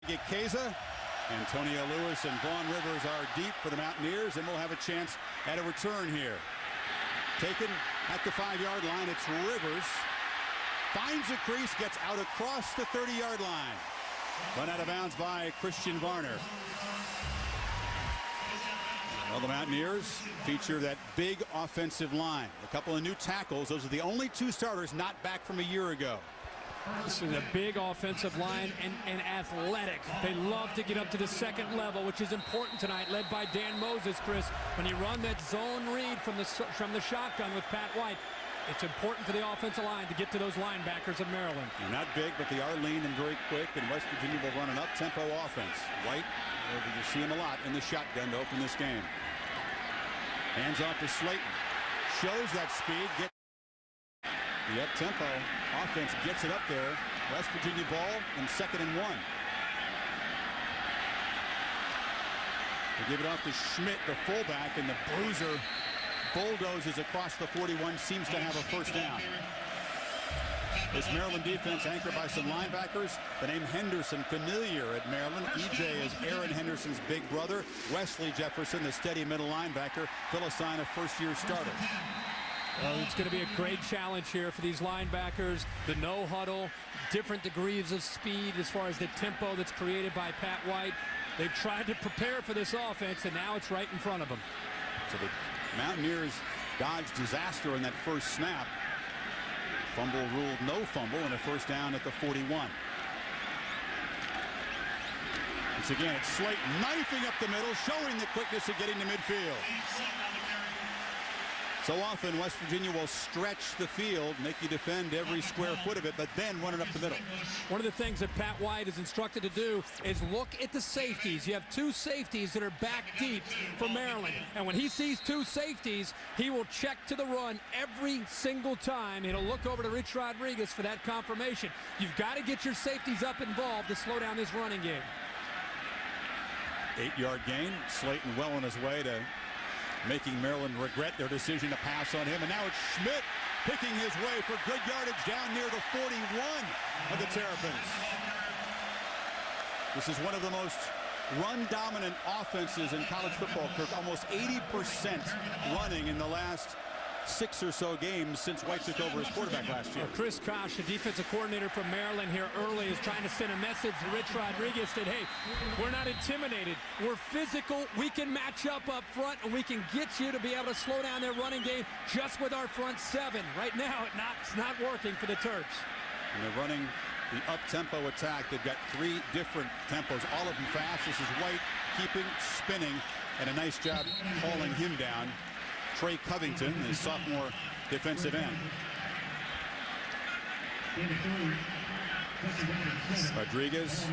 Get Keza, Antonio Lewis and Vaughn Rivers are deep for the Mountaineers, and we'll have a chance at a return here. Taken at the 5-yard line, it's Rivers. Finds a crease, gets out across the 30-yard line. Run out of bounds by Christian Varner. Well, the Mountaineers feature that big offensive line. A couple of new tackles. Those are the only 2 starters not back from a year ago. This is a big offensive line and athletic. They love to get up to the second level, which is important tonight, led by Dan Moses, Chris. When you run that zone read from the shotgun with Pat White, it's important for the offensive line to get to those linebackers of Maryland. They're not big, but they are lean and very quick, and West Virginia will run an up-tempo offense. White, you see him a lot in the shotgun to open this game. Hands off to Slayton. Shows that speed. The up-tempo offense gets it up there. West Virginia ball and 2nd and 1. They give it off to Schmidt, the fullback, and the bruiser bulldozes across the 41, seems to have a first down. This Maryland defense anchored by some linebackers. The name Henderson, familiar at Maryland. EJ is Aaron Henderson's big brother. Wesley Jefferson, the steady middle linebacker. Philistine, a first-year starter. Well, it's going to be a great challenge here for these linebackers. The no huddle, different degrees of speed as far as the tempo that's created by Pat White. They've tried to prepare for this offense, and now it's right in front of them. So the Mountaineers dodged disaster in that first snap. Fumble ruled no fumble, and a first down at the 41. Once again, it's Slayton knifing up the middle, showing the quickness of getting to midfield. So often West Virginia will stretch the field, make you defend every square foot of it, but then run it up the middle. One of the things that Pat White is instructed to do is look at the safeties. You have 2 safeties that are back deep for Maryland. And when he sees 2 safeties, he will check to the run every single time. He'll look over to Rich Rodriguez for that confirmation. You've got to get your safeties up involved to slow down this running game. 8-yard gain. Slayton well on his way to making Maryland regret their decision to pass on him. And now it's Schmidt picking his way for good yardage down near the 41 of the Terrapins. This is one of the most run-dominant offenses in college football, Kirk. Almost 80% running in the last 6 or so games since White took over as quarterback last year. Chris Kosh, the defensive coordinator from Maryland here early, is trying to send a message to Rich Rodriguez that, hey, we're not intimidated. We're physical. We can match up front, and we can get you to be able to slow down their running game just with our front 7. Right now, it's not working for the Terps. And they're running the up-tempo attack. They've got 3 different tempos, all of them fast. This is White keeping, spinning, and a nice job hauling him down. Trey Covington, the sophomore defensive end. Rodriguez,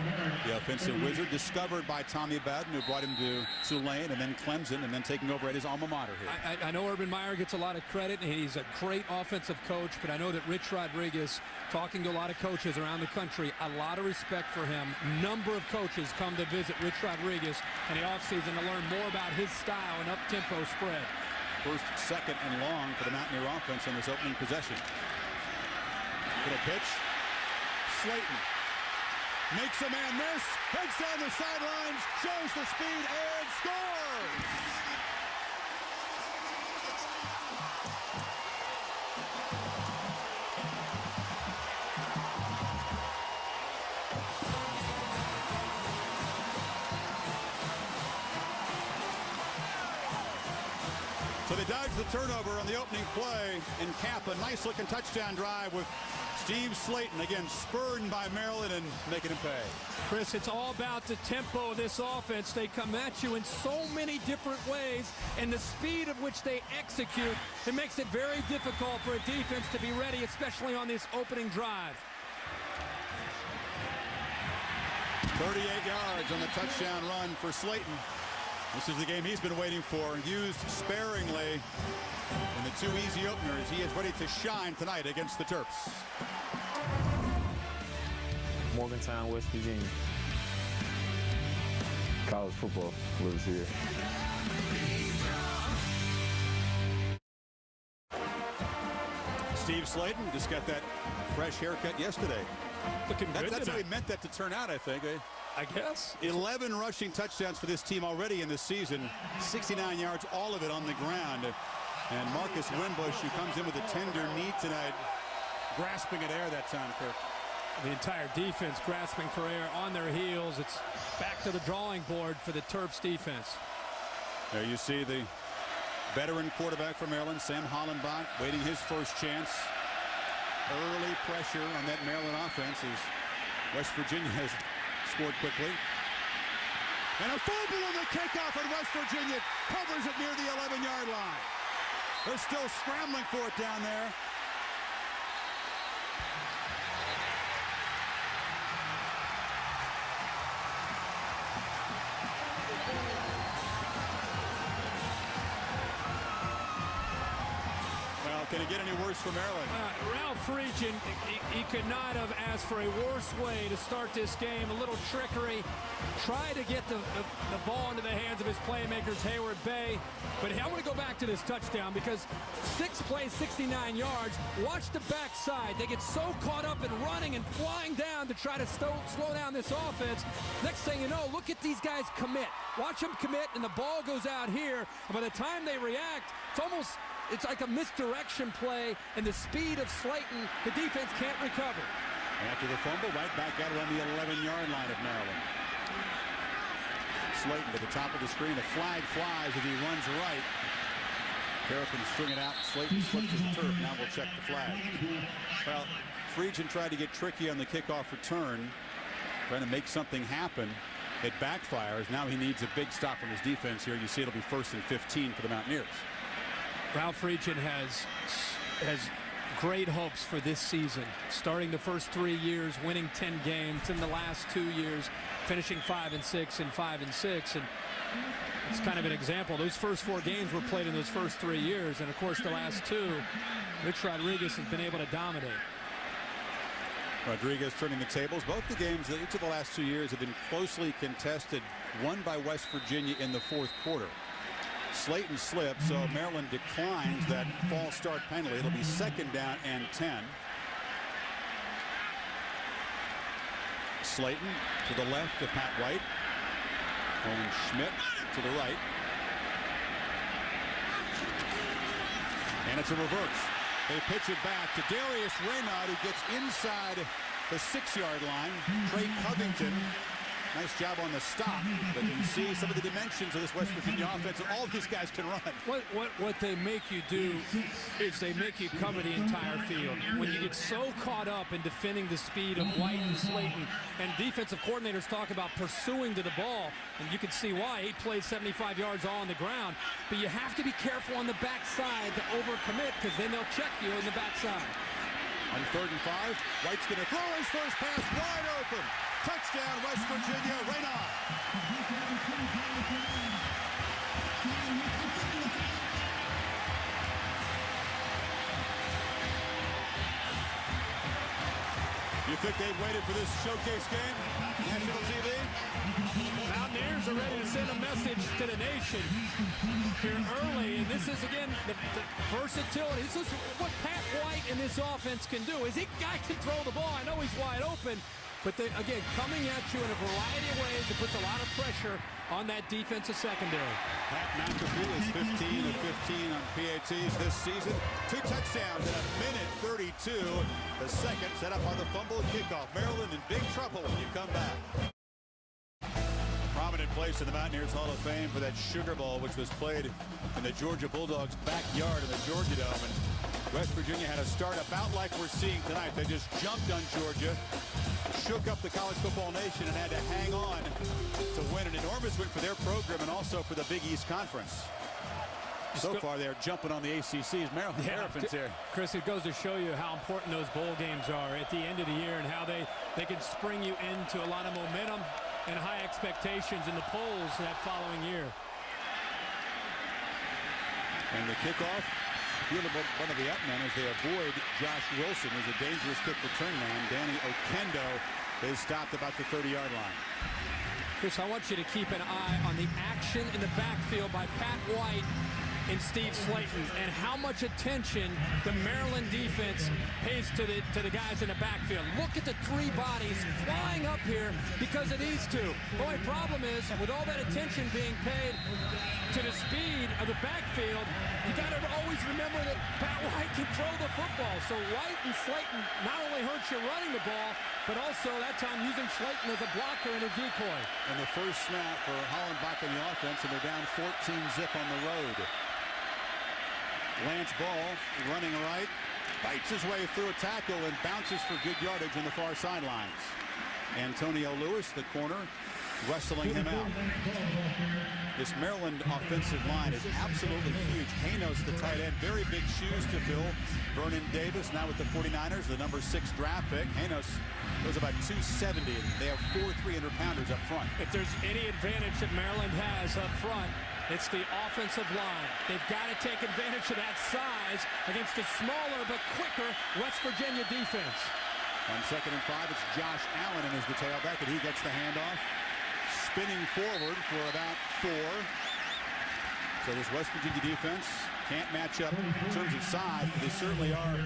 the offensive wizard, discovered by Tommy Bowden, who brought him to Tulane and then Clemson, and then taking over at his alma mater here. I know Urban Meyer gets a lot of credit, and he's a great offensive coach, but I know that Rich Rodriguez, talking to a lot of coaches around the country, a lot of respect for him. Number of coaches come to visit Rich Rodriguez in the offseason to learn more about his style and up-tempo spread. First, 2nd, and long for the Mountaineer offense on this opening possession. Little pitch. Slayton makes a man miss, heads down the sidelines, shows the speed, and scores! So they dodge the turnover on the opening play and cap a nice-looking touchdown drive with Steve Slayton, again, spurred by Maryland and making him pay. Chris, it's all about the tempo of this offense. They come at you in so many different ways, and the speed of which they execute, it makes it very difficult for a defense to be ready, especially on this opening drive. 38 yards on the touchdown run for Slayton. This is the game he's been waiting for, used sparingly in the 2 easy openers. He is ready to shine tonight against the Terps. Morgantown, West Virginia. College football lives here. Steve Slayton just got that fresh haircut yesterday. Looking good. That's how he meant that to turn out, I think. I guess. 11 rushing touchdowns for this team already in this season. 69 yards, all of it on the ground. And Marcus Wimbush, who comes in with a tender knee tonight, grasping at air that time, Kirk. The entire defense grasping for air on their heels. It's back to the drawing board for the Terps defense. There you see the veteran quarterback for Maryland, Sam Hollenbach, waiting his first chance. Early pressure on that Maryland offense as West Virginia has scored quickly. And a fumble on the kickoff, and West Virginia covers it near the 11-yard line. They're still scrambling for it down there. Can it get any worse for Maryland? Ralph Friedgen, he could not have asked for a worse way to start this game. A little trickery. Try to get the ball into the hands of his playmakers, Hayward Bay. But I want to go back to this touchdown because 6 plays, 69 yards. Watch the backside. They get so caught up in running and flying down to try to slow down this offense. Next thing you know, look at these guys commit. Watch them commit, and the ball goes out here. And by the time they react, it's like a misdirection play, and the speed of Slayton, the defense can't recover. After the fumble, right back out on the 11-yard line of Maryland. Slayton to the top of the screen. A flag flies as he runs right. Terrapins string it out. Slayton slips to the turf. Now we'll check the flag. Well, Friedgen tried to get tricky on the kickoff return, trying to make something happen. It backfires. Now he needs a big stop from his defense here. You see it'll be 1st and 15 for the Mountaineers. Ralph Friedgen has great hopes for this season. Starting the first 3 years, winning 10 games. In the last 2 years, finishing 5-6 and 5-6. And it's kind of an example. Those first 4 games were played in those first 3 years. And, of course, the last 2, Rich Rodriguez has been able to dominate. Rodriguez turning the tables. Both the games, each of the last 2 years, have been closely contested. Won by West Virginia in the 4th quarter. Slayton slips, so Maryland declines that false start penalty. It'll be 2nd down and 10. Slayton to the left to Pat White. Owen Schmidt to the right. And it's a reverse. They pitch it back to Darius Raynaud, who gets inside the 6-yard line. Trey Covington. Nice job on the stop, but you see some of the dimensions of this West Virginia offense, and all these guys can run. What they make you do is they make you cover the entire field. When you get so caught up in defending the speed of White and Slayton, and defensive coordinators talk about pursuing to the ball, and you can see why. 8 plays, 75 yards all on the ground, but you have to be careful on the backside to overcommit, because then they'll check you in the backside. On 3rd and 5, White's going to throw his first pass wide open. Touchdown, West Virginia. Raynaud. You think they've waited for this showcase game? National TV? Mountaineers are ready to send a message to the nation here early, and this is, again, the versatility. This is what Pat White and this offense can do. Is he guy can throw the ball? I know he's wide open, but they, again, coming at you in a variety of ways. It puts a lot of pressure on that defensive secondary. Pat McAfee is 15 of 15 on PATs this season. 2 touchdowns in 1:32. The second set up on the fumble kickoff. Maryland in big trouble when you come back. Prominent place in the Mountaineers Hall of Fame for that Sugar Bowl, which was played in the Georgia Bulldogs' backyard in the Georgia Dome. And West Virginia had a start about like we're seeing tonight. They just jumped on Georgia, shook up the college football nation, and had to hang on to win an enormous win for their program and also for the Big East Conference. So far, they're jumping on the ACC's Maryland Terrapins here. Chris, it goes to show you how important those bowl games are at the end of the year and how they can spring you into a lot of momentum and high expectations in the polls that following year. And the kickoff, fielded by one of the up men as they avoid Josh Wilson, who's a dangerous kick return man. Danny Okendo is stopped about the 30-yard line. Chris, I want you to keep an eye on the action in the backfield by Pat White in Steve Slayton and how much attention the Maryland defense pays to the guys in the backfield. Look at the three bodies flying up here because of these two. The only problem is, with all that attention being paid to the speed of the backfield, you got to always remember that Pat White can throw the football. So White and Slayton not only hurts you running the ball, but also that time using Slayton as a blocker and a decoy. And the first snap for Hollenbach in the offense, and they're down 14-zip on the road. Lance Ball running right, bites his way through a tackle and bounces for good yardage on the far sidelines. Antonio Lewis, the corner, wrestling him out. This Maryland offensive line is absolutely huge. Hanos, the tight end, very big shoes to fill. Vernon Davis now with the 49ers, the number 6 draft pick. Hanos goes about 270. They have 4 300-pounders up front. If there's any advantage that Maryland has up front, it's the offensive line. They've got to take advantage of that size against a smaller but quicker West Virginia defense. On 2nd and 5, it's Josh Allen and is the tailback, and he gets the handoff. Spinning forward for about 4. So this West Virginia defense can't match up in terms of size, but they certainly are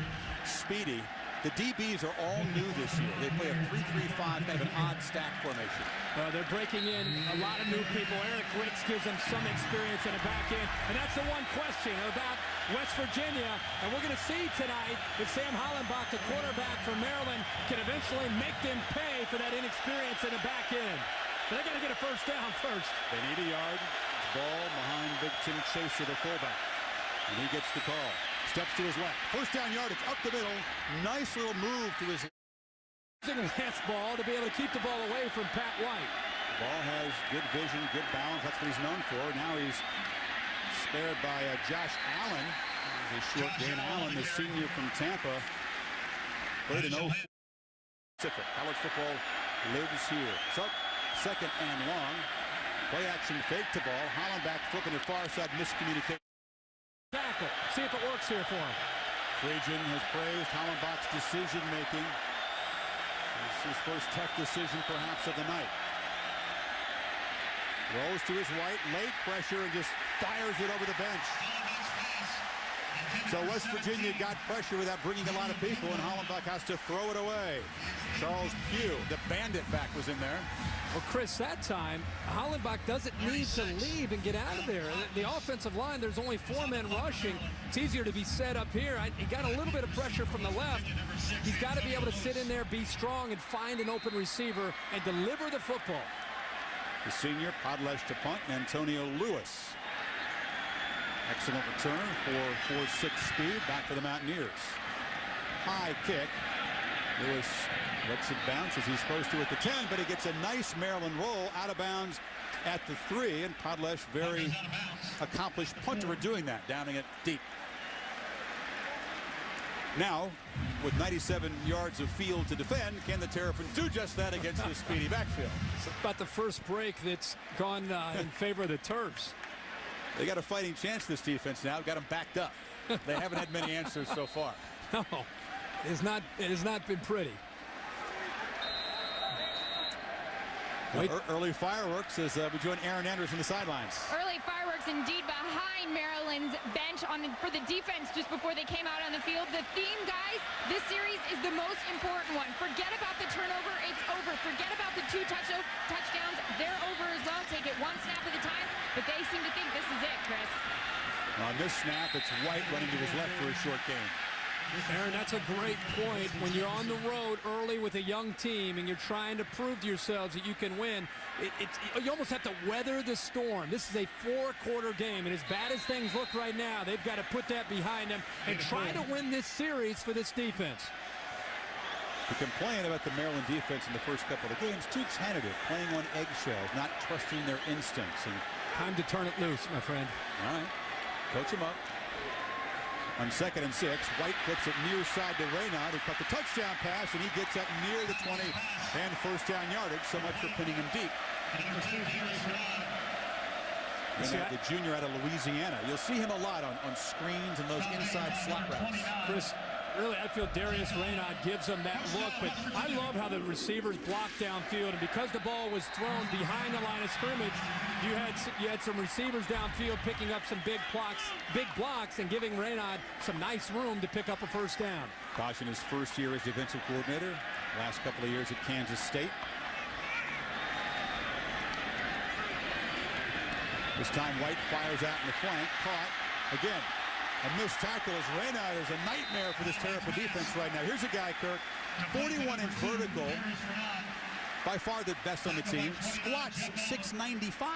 speedy. The DBs are all new this year. They play a 3-3-5, kind of an odd stack formation. They're breaking in a lot of new people. Eric Ricks gives them some experience in the back end. And that's the one question about West Virginia. And we're going to see tonight if Sam Hollenbach, the quarterback for Maryland, can eventually make them pay for that inexperience in the back end. But they got to get a first down first. They need a yard. Ball behind Big Tim Chaser, the fullback. And he gets the call. Steps to his left. First down yardage up the middle. Nice little move to his... Lance Ball to be able to keep the ball away from Pat White. Ball has good vision, good balance. That's what he's known for. Now he's spared by Josh Allen. He's a short game. Allen, the senior from Tampa, played an 0 Pacific. College football lives here. So, 2nd and long. Play action fake to ball. Hollenbach flipping it far side, miscommunication. Tackle. See if it works here for him. Trajan has praised Hollenbach's decision-making. This is his first tough decision, perhaps, of the night. Rolls to his right, late pressure, and just fires it over the bench. So West Virginia got pressure without bringing a lot of people, and Hollenbach has to throw it away. Charles Pugh, the bandit back, was in there. Well, Chris, that time, Hollenbach doesn't need to leave and get out of there. The offensive line, there's only 4 men rushing. It's easier to be set up here. He got a little bit of pressure from the left. He's got to be able to sit in there, be strong, and find an open receiver and deliver the football. The senior, Podlesh to punt, and Antonio Lewis. Excellent return for 4.6 speed. Back for the Mountaineers. High kick. Lewis lets it bounce as he's supposed to at the 10, but he gets a nice Maryland roll out of bounds at the 3, and Podlesh, very accomplished punter at doing that, downing it deep. Now, with 97 yards of field to defend, can the Terrapins do just that against this speedy backfield? It's about the first break that's gone in favor of the Terps. They got a fighting chance, this defense now. Got them backed up. They haven't had many answers so far. No, it has not been pretty. Early fireworks as we join Aaron Andrews on the sidelines. Early fireworks indeed behind Maryland's bench for the defense just before they came out on the field. The theme, guys, this series is the most important one. Forget about the turnover, it's over. Forget about the 2 touchdowns, they're over as well. Take it 1 snap at a time, but they seem to think this is it, Chris. On this snap, it's White running to his left for a short gain. Aaron, that's a great point. When you're on the road early with a young team and you're trying to prove to yourselves that you can win, you almost have to weather the storm. This is a 4-quarter game, and as bad as things look right now, they've got to put that behind them and try to win this series for this defense. To complain about the Maryland defense in the first couple of games, too tentative, playing on eggshells, not trusting their instincts. And time to turn it loose, my friend. all right, coach him up. On 2nd and 6, White flips it near side to Raynaud, who caught the touchdown pass, and he gets up near the 20 and first down yardage. So much for pinning him deep. The junior out of Louisiana. You'll see him a lot on screens and those inside slot routes. Chris, really, I feel Darius Raynaud gives them that look, but I love how the receivers blocked downfield, and because the ball was thrown behind the line of scrimmage, you had some receivers downfield picking up some big blocks, and giving Raynaud some nice room to pick up a first down. Caution his first year as defensive coordinator, last couple of years at Kansas State. This time White fires out in the flank, caught again. A missed tackle as Raynaud is a nightmare for this Terrapin defense right now. Here's a guy, Kirk, 41-inch vertical, by far the best on the team, squats 695.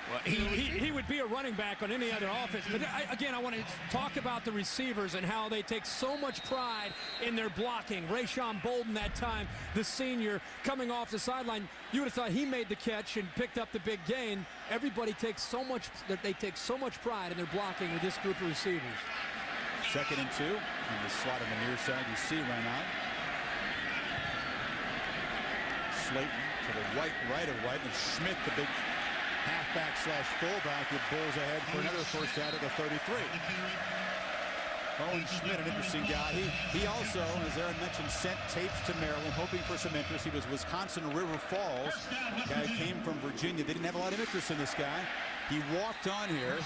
Well, he would be a running back on any other offense. But again, I want to talk about the receivers and how they take so much pride in their blocking. Rayshon Bolden that time, the senior, coming off the sideline. You would have thought he made the catch and picked up the big gain. Everybody takes so much pride in their blocking with this group of receivers. 2nd and 2. And the slot on the near side, you see Raynaud. Slayton to the right of White, and Schmidt, the big halfback slash fullback, who bulls ahead for another first down at the 33. Owen Schmidt, an interesting guy. He also, as Aaron mentioned, sent tapes to Maryland, hoping for some interest. He was Wisconsin River Falls. Guy came from Virginia. They didn't have a lot of interest in this guy. He walked on here.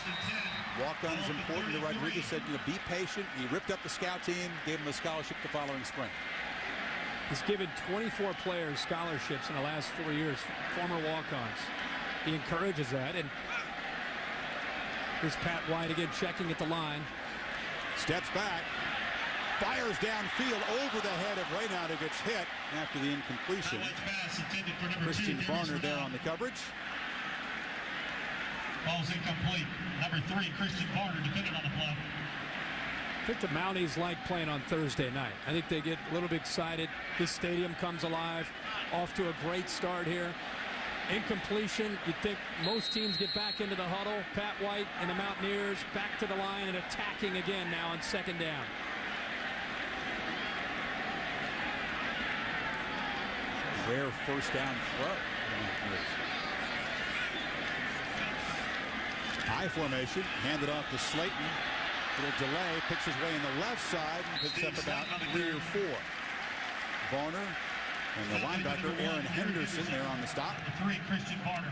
Walk-on is important. Rodriguez said, be patient. He ripped up the scout team, gave him a scholarship the following spring. He's given 24 players scholarships in the last 4 years, former walk-ons. He encourages that. And here's Pat White again checking at the line. Steps back, fires downfield over the head of Raynaud, who gets hit after the incompletion. Christian Varner there on the coverage. Ball's incomplete. Number 3, Christian Varner, defended on the play. I think the Mounties like playing on Thursday night. I think they get a little bit excited. This stadium comes alive. Off to a great start here. Incompletion. You'd think most teams get back into the huddle. Pat White and the Mountaineers back to the line and attacking again now on 2nd down. Rare first down throw. High formation, handed off to Slayton. Little delay, picks his way in the left side and picks up about 3 or 4. Varner and the linebacker Aaron Henderson there on the stop. 3, Christian Varner.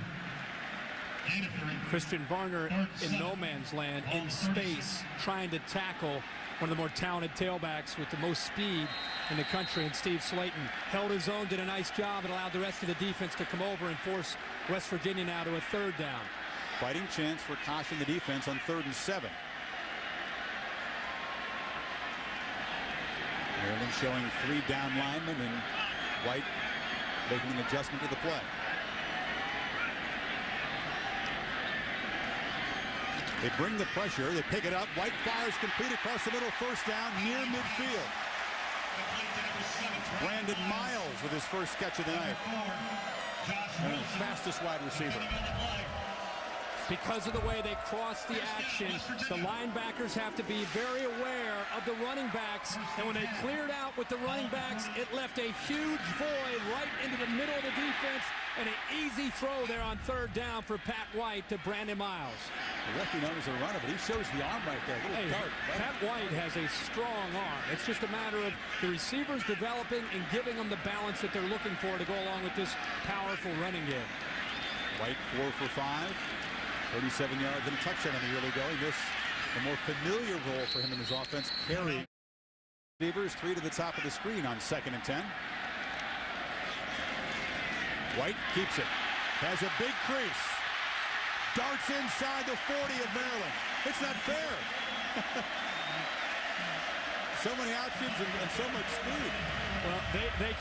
Christian Varner in no man's land, in space, trying to tackle one of the more talented tailbacks with the most speed in the country, and Steve Slayton held his own, did a nice job, and allowed the rest of the defense to come over and force West Virginia now to a 3rd down. Fighting chance for caution the defense on 3rd and 7. Maryland showing 3 down linemen, and White making an adjustment to the play. They bring the pressure, they pick it up. White fires complete across the middle, first down near midfield. Brandon Miles with his first catch of the night. And fastest wide receiver. Because of the way they cross the action, the linebackers have to be very aware of the running backs. And when they cleared out with the running backs, it left a huge void right into the middle of the defense, and an easy throw there on 3rd down for Pat White to Brandon Miles. The lefty known as a runner, but he shows the arm right there. Hey, Pat White has a strong arm. It's just a matter of the receivers developing and giving them the balance that they're looking for to go along with this powerful running game. White 4 for 5. 37 yards and a touchdown a year ago. This a more familiar role for him in his offense. Carry receivers 3 to the top of the screen on 2nd and 10. White keeps it. Has a big crease. Darts inside the 40 of Maryland. It's not fair. So many options and so much speed. Well, they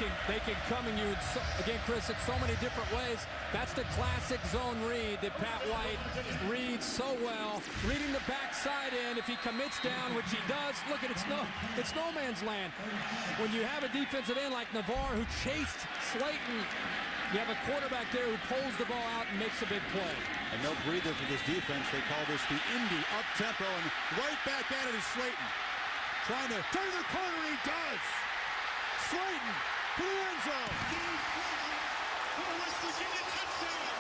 can come and you again, Chris, it's so many different ways. That's the classic zone read that Pat White reads so well. Reading the backside in, if he commits down, which he does, look at it's no man's land. When you have a defensive end like Navarre who chased Slayton, you have a quarterback there who pulls the ball out and makes a big play. And no breather for this defense. They call this the Indy up-tempo, and right back at it is Slayton. Trying to turn the corner, he does. Slayton to the end zone. For the West Virginia touchdown.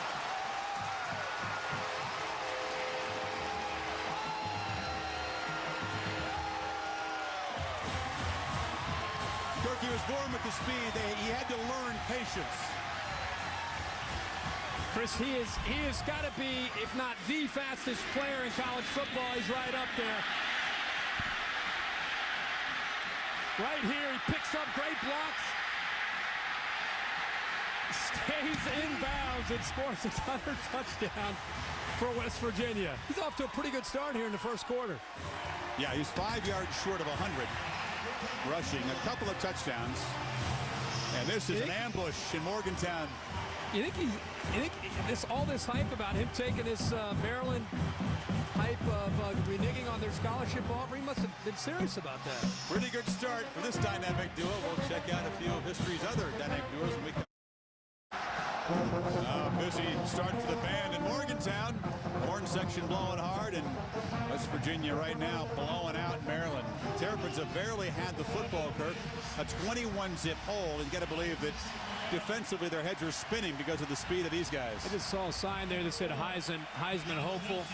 was born with the speed. He had to learn patience. Chris, he has got to be, if not the fastest player in college football. He's right up there. Right here, he picks up great blocks. Stays in bounds and scores another touchdown for West Virginia. He's off to a pretty good start here in the first quarter. Yeah, he's 5 yards short of 100 rushing, a couple of touchdowns. And this is an ambush in Morgantown. You think all this hype about him taking this Maryland hype of reneging on their scholarship offer, he must have been serious about that. Pretty good start for this dynamic duo. We'll check out a few of history's other dynamic duos when we come. Busy start for the band in Morgantown. Horn section blowing hard, and West Virginia right now blowing out Maryland. Terrapins have barely had the football, Kirk. A 21-zip hole, and you got to believe that defensively their heads are spinning because of the speed of these guys. I just saw a sign there that said Heisman hopeful.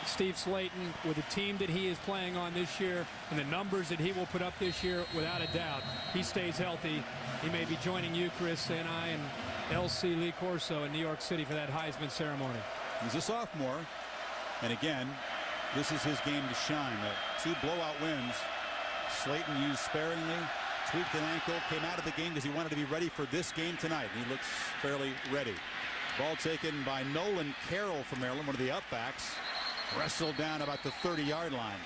Steve Slayton, with the team that he is playing on this year and the numbers that he will put up this year, without a doubt, he stays healthy. He may be joining you, Chris, and I, and LC Lee Corso in New York City for that Heisman ceremony. He's a sophomore, and again, this is his game to shine. 2 blowout wins. Slayton used sparingly, tweaked an ankle, came out of the game because he wanted to be ready for this game tonight. He looks fairly ready. Ball taken by Nolan Carroll from Maryland, one of the upbacks. Wrestled down about the 30-yard line.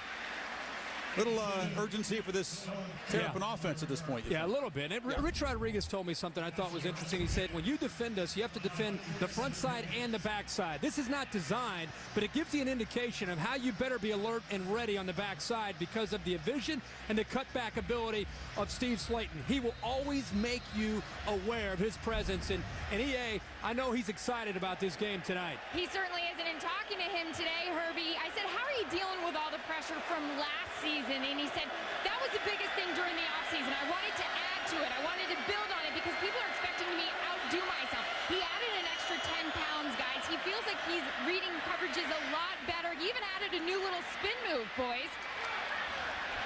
Little urgency for this Terrapin offense at this point. Yeah, a little bit. And Rich Rodriguez told me something I thought was interesting. He said, when you defend us, you have to defend the front side and the back side. This is not designed, but it gives you an indication of how you better be alert and ready on the back side because of the vision and the cutback ability of Steve Slayton. He will always make you aware of his presence. And EA, I know he's excited about this game tonight. He certainly isn't. In talking to him today, Herbie, I said, how are you dealing with all the pressure from last season? And he said, that was the biggest thing during the offseason. I wanted to add to it. I wanted to build on it because people are expecting me to outdo myself. He added an extra 10 pounds, guys. He feels like he's reading coverages a lot better. He even added a new little spin move, boys.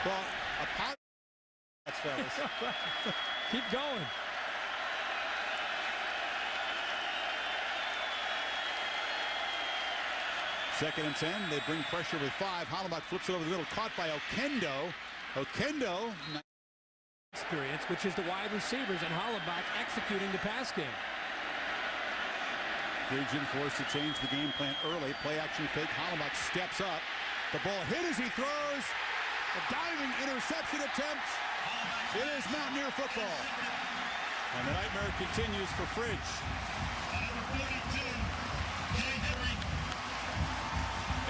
Well, a power. That's fellas. Keep going. Second and 10. They bring pressure with 5. Hollenbach flips it over the middle. Caught by Okendo. Experience, which is the wide receivers and Hollenbach executing the pass game. Region forced to change the game plan early. Play action fake. Hollenbach steps up. The ball hit as he throws. A diving interception attempt. It is Mountaineer football. And the nightmare continues for Fridge.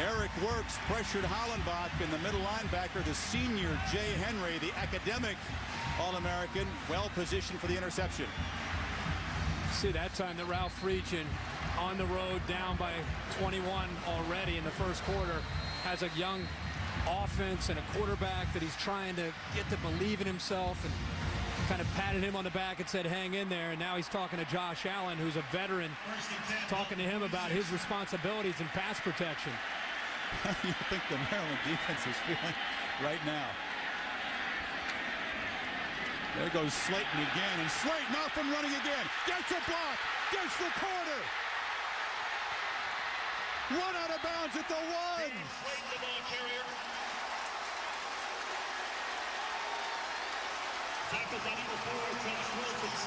Eric Works pressured Hollenbach, and the middle linebacker, the senior Jay Henry, the academic All-American, well positioned for the interception. See that time that Ralph Friedgen on the road down by 21 already in the first quarter has a young offense and a quarterback that he's trying to get to believe in himself, and kind of patted him on the back and said hang in there. And now he's talking to Josh Allen, who's a veteran, talking to him about his responsibilities in pass protection. How do you think the Maryland defense is feeling right now? There goes Slayton again, and Slayton off and running again. Gets a block, gets the corner. Run out of bounds at the 1. Tackled by number 4, Josh Wilkins.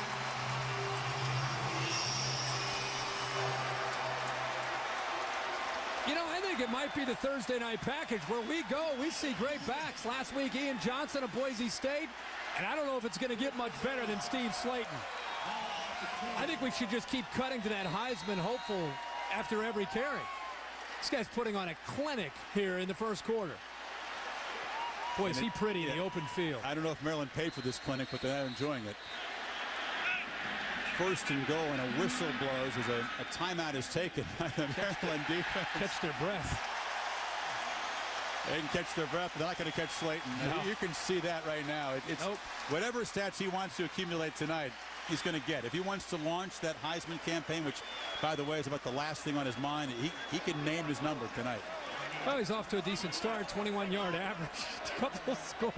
You know, I think it might be the Thursday night package. Where we go, we see great backs. Last week, Ian Johnson of Boise State. And I don't know if it's going to get much better than Steve Slayton. I think we should just keep cutting to that Heisman hopeful after every carry. This guy's putting on a clinic here in the first quarter. Boy, is he pretty in the open field. I don't know if Maryland paid for this clinic, but they're enjoying it. First and goal, and a whistle blows as a timeout is taken by the Maryland defense. Catch their breath. They can catch their breath. They're not going to catch Slayton. No. You can see that right now. It's whatever stats he wants to accumulate tonight, he's going to get. If he wants to launch that Heisman campaign, which, by the way, is about the last thing on his mind, he can name his number tonight. Well, he's off to a decent start, 21-yard average, a couple of scores.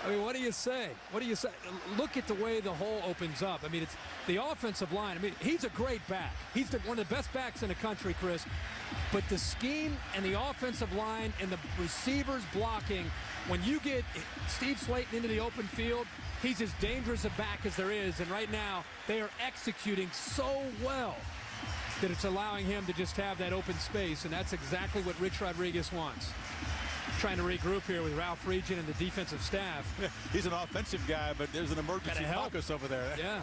I mean, what do you say? What do you say? Look at the way the hole opens up. I mean, it's the offensive line. I mean, he's a great back. He's one of the best backs in the country, Chris. But the scheme and the offensive line and the receivers blocking, when you get Steve Slayton into the open field, he's as dangerous a back as there is. And right now, they are executing so well that it's allowing him to just have that open space. And that's exactly what Rich Rodriguez wants. Trying to regroup here with Ralph Regent and the defensive staff. He's an offensive guy, but there's an emergency focus over there. Yeah.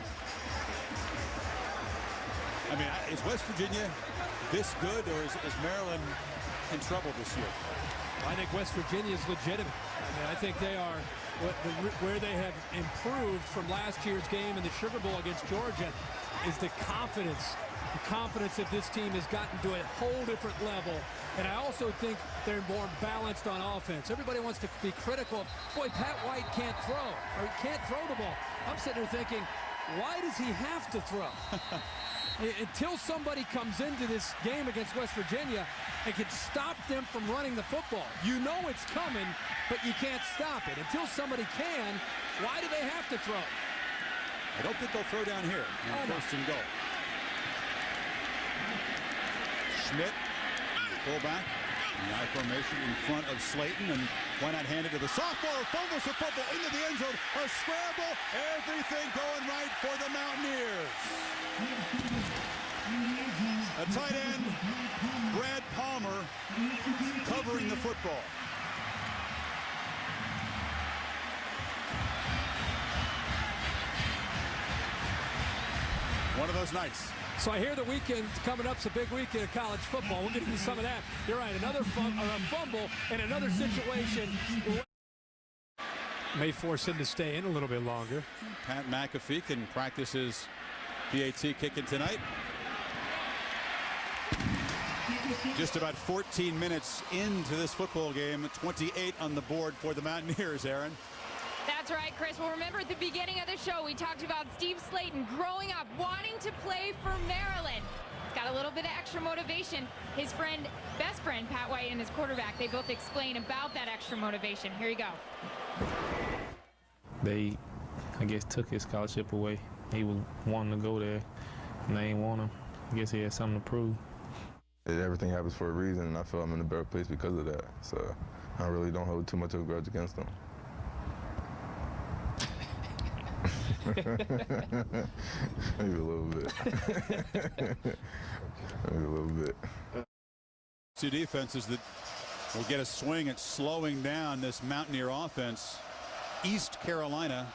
I mean, is West Virginia this good, or is Maryland in trouble this year? I think West Virginia is legitimate. I mean, I think they are where they have improved from last year's game in the Sugar Bowl against Georgia is the confidence. The confidence of this team has gotten to a whole different level. And I also think they're more balanced on offense. Everybody wants to be critical of, boy, Pat White can't throw, or he can't throw the ball. I'm sitting there thinking, why does he have to throw? Until somebody comes into this game against West Virginia and can stop them from running the football. You know it's coming, but you can't stop it. Until somebody can, why do they have to throw? I don't think they'll throw down here in first and goal. Schmidt, fullback, in the I formation in front of Slayton, and why not hand it to the sophomore? Fumbles the football into the end zone. A scramble. Everything going right for the Mountaineers. A tight end, Brad Palmer, covering the football. One of those nights. So I hear the weekend coming up's a big weekend of college football. We'll get into some of that. You're right, another fumble and another situation may force him to stay in a little bit longer. Pat McAfee can practice his PAT kicking tonight. Just about 14 minutes into this football game, 28 on the board for the Mountaineers, Aaron. That's right, Chris. Well, remember at the beginning of the show, we talked about Steve Slayton growing up, wanting to play for Maryland. He's got a little bit of extra motivation. His best friend, Pat White, and his quarterback, they both explain about that extra motivation. Here you go. They, I guess, took his scholarship away. He was wanting to go there, and they ain't want him. I guess he had something to prove. Everything happens for a reason, and I feel I'm in a better place because of that. So I really don't hold too much of a grudge against them. Maybe a little bit. Maybe a little bit. Two defenses that will get a swing at slowing down this Mountaineer offense. East Carolina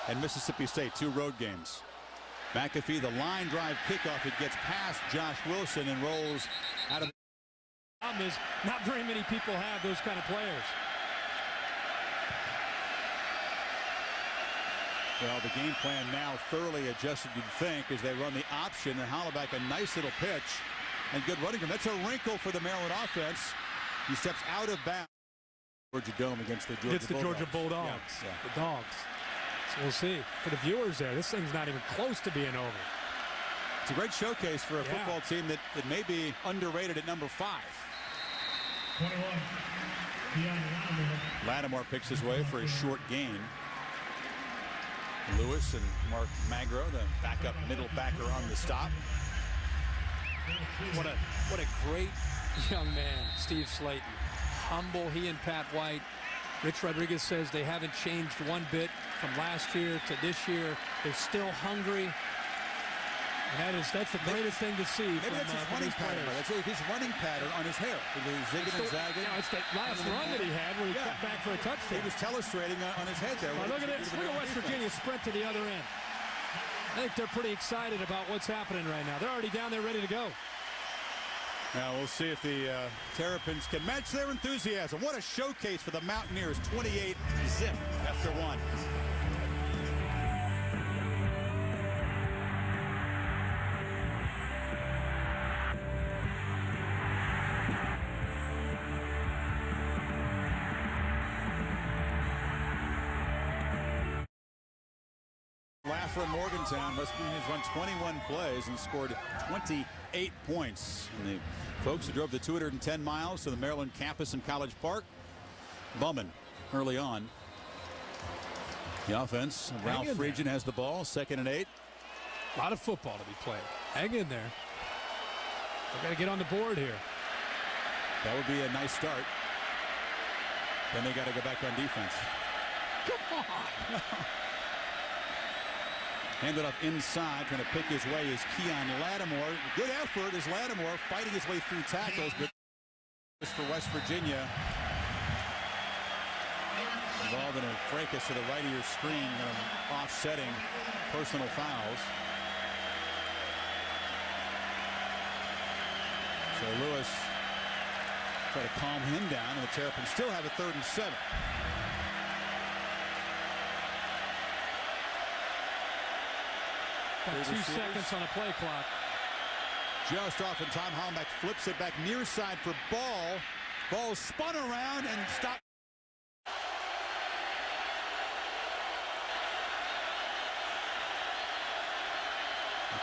and Mississippi State, two road games. McAfee, the line drive kickoff. It gets past Josh Wilson and rolls out of. The problem is not very many people have those kind of players. Well, the game plan now thoroughly adjusted, you'd think, as they run the option. And Hollaback, a nice little pitch and good running room. That's a wrinkle for the Maryland offense. He steps out of bounds. Georgia Dome against the Georgia Bulldogs. Yeah. The Dogs. So we'll see. For the viewers there, this thing's not even close to being over. It's a great showcase for a football team that may be underrated at number 5. 21. Lattimore picks his way for a short gain. Lewis and Mark Magro, the backup middle backer, on the stop. What a great young man, Steve Slayton. Humble, he and Pat White. Rich Rodriguez says they haven't changed one bit from last year to this year. They're still hungry. And that's the greatest thing to see from that's his running pattern. That's his running pattern on his hair. Zigging and zagging. It's the last run that he had where he cut back for a touchdown. He was telestrating on his head there. Look at this. Look at West Virginia sprint to the other end. I think they're pretty excited about what's happening right now. They're already down there ready to go. Now we'll see if the Terrapins can match their enthusiasm. What a showcase for the Mountaineers. 28 zip after 1. From Morgantown, West Virginia's run 21 plays and scored 28 points. And the folks who drove the 210 miles to the Maryland campus in College Park, bumming early on. The offense, Ralph Friedgen has the ball, 2nd and 8. A lot of football to be played. Hang in there. We've got to get on the board here. That would be a nice start. Then they got to go back on defense. Come on. Handed up inside, trying to pick his way is Keon Lattimore. Good effort as Lattimore fighting his way through tackles, but for West Virginia. Involved in a fracas to the right of your screen, offsetting personal fouls. So Lewis try to calm him down, and the Terrapins still have a 3rd and 7. About 2 seconds on a play clock. Just off, and Tom Hollenbach flips it back near side for Ball. Ball spun around and stopped.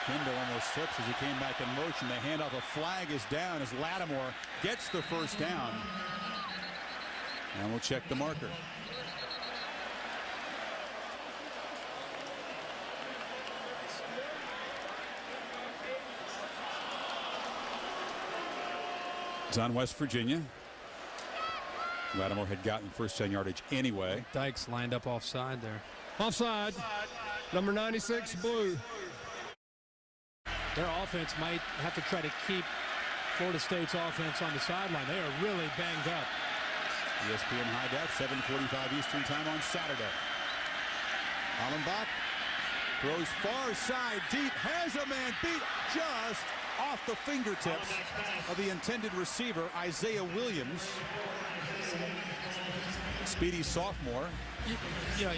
Kendall almost slips as he came back in motion. The handoff, a flag is down as Lattimore gets the 1st down. And we'll check the marker. It's on West Virginia. Lattimore had gotten first 10 yardage anyway. Dykes lined up offside there. Offside. Number 96, blue. Their offense might have to try to keep Florida State's offense on the sideline. They are really banged up. ESPN High Def, 7:45 Eastern Time on Saturday. Hollenbach throws far side deep, has a man beat just off the fingertips of the intended receiver, Isaiah Williams. Speedy sophomore. You know,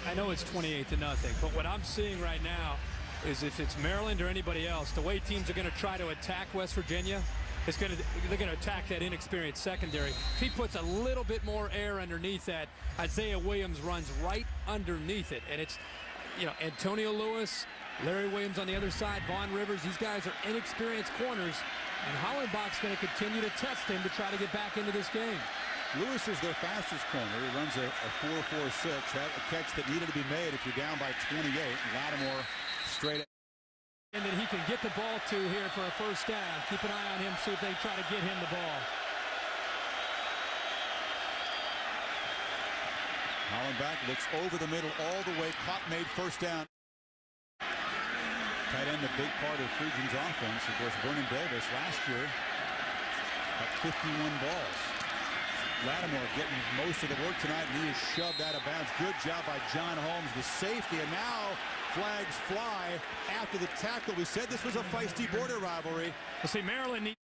I know it's 28-0, but what I'm seeing right now is if it's Maryland or anybody else, the way teams are going to try to attack West Virginia, they're going to attack that inexperienced secondary. If he puts a little bit more air underneath that, Isaiah Williams runs right underneath it. And it's, you know, Antonio Lewis, Larry Williams on the other side, Vaughn Rivers, these guys are inexperienced corners, and Hollenbach's going to continue to test him to try to get back into this game. Lewis is their fastest corner. He runs a 4.46. That a catch that needed to be made if you're down by 28. Lattimore straight up. And that he can get the ball to here for a 1st down. Keep an eye on him, see if they try to get him the ball. Hollenbach looks over the middle all the way. Caught, made 1st down. Tight end, a big part of Friedgen's offense. Of course, Vernon Davis last year had 51 balls. Lattimore getting most of the work tonight, and he is shoved out of bounds. Good job by John Holmes, the safety, and now flags fly after the tackle. We said this was a feisty border rivalry. We'll see Maryland needs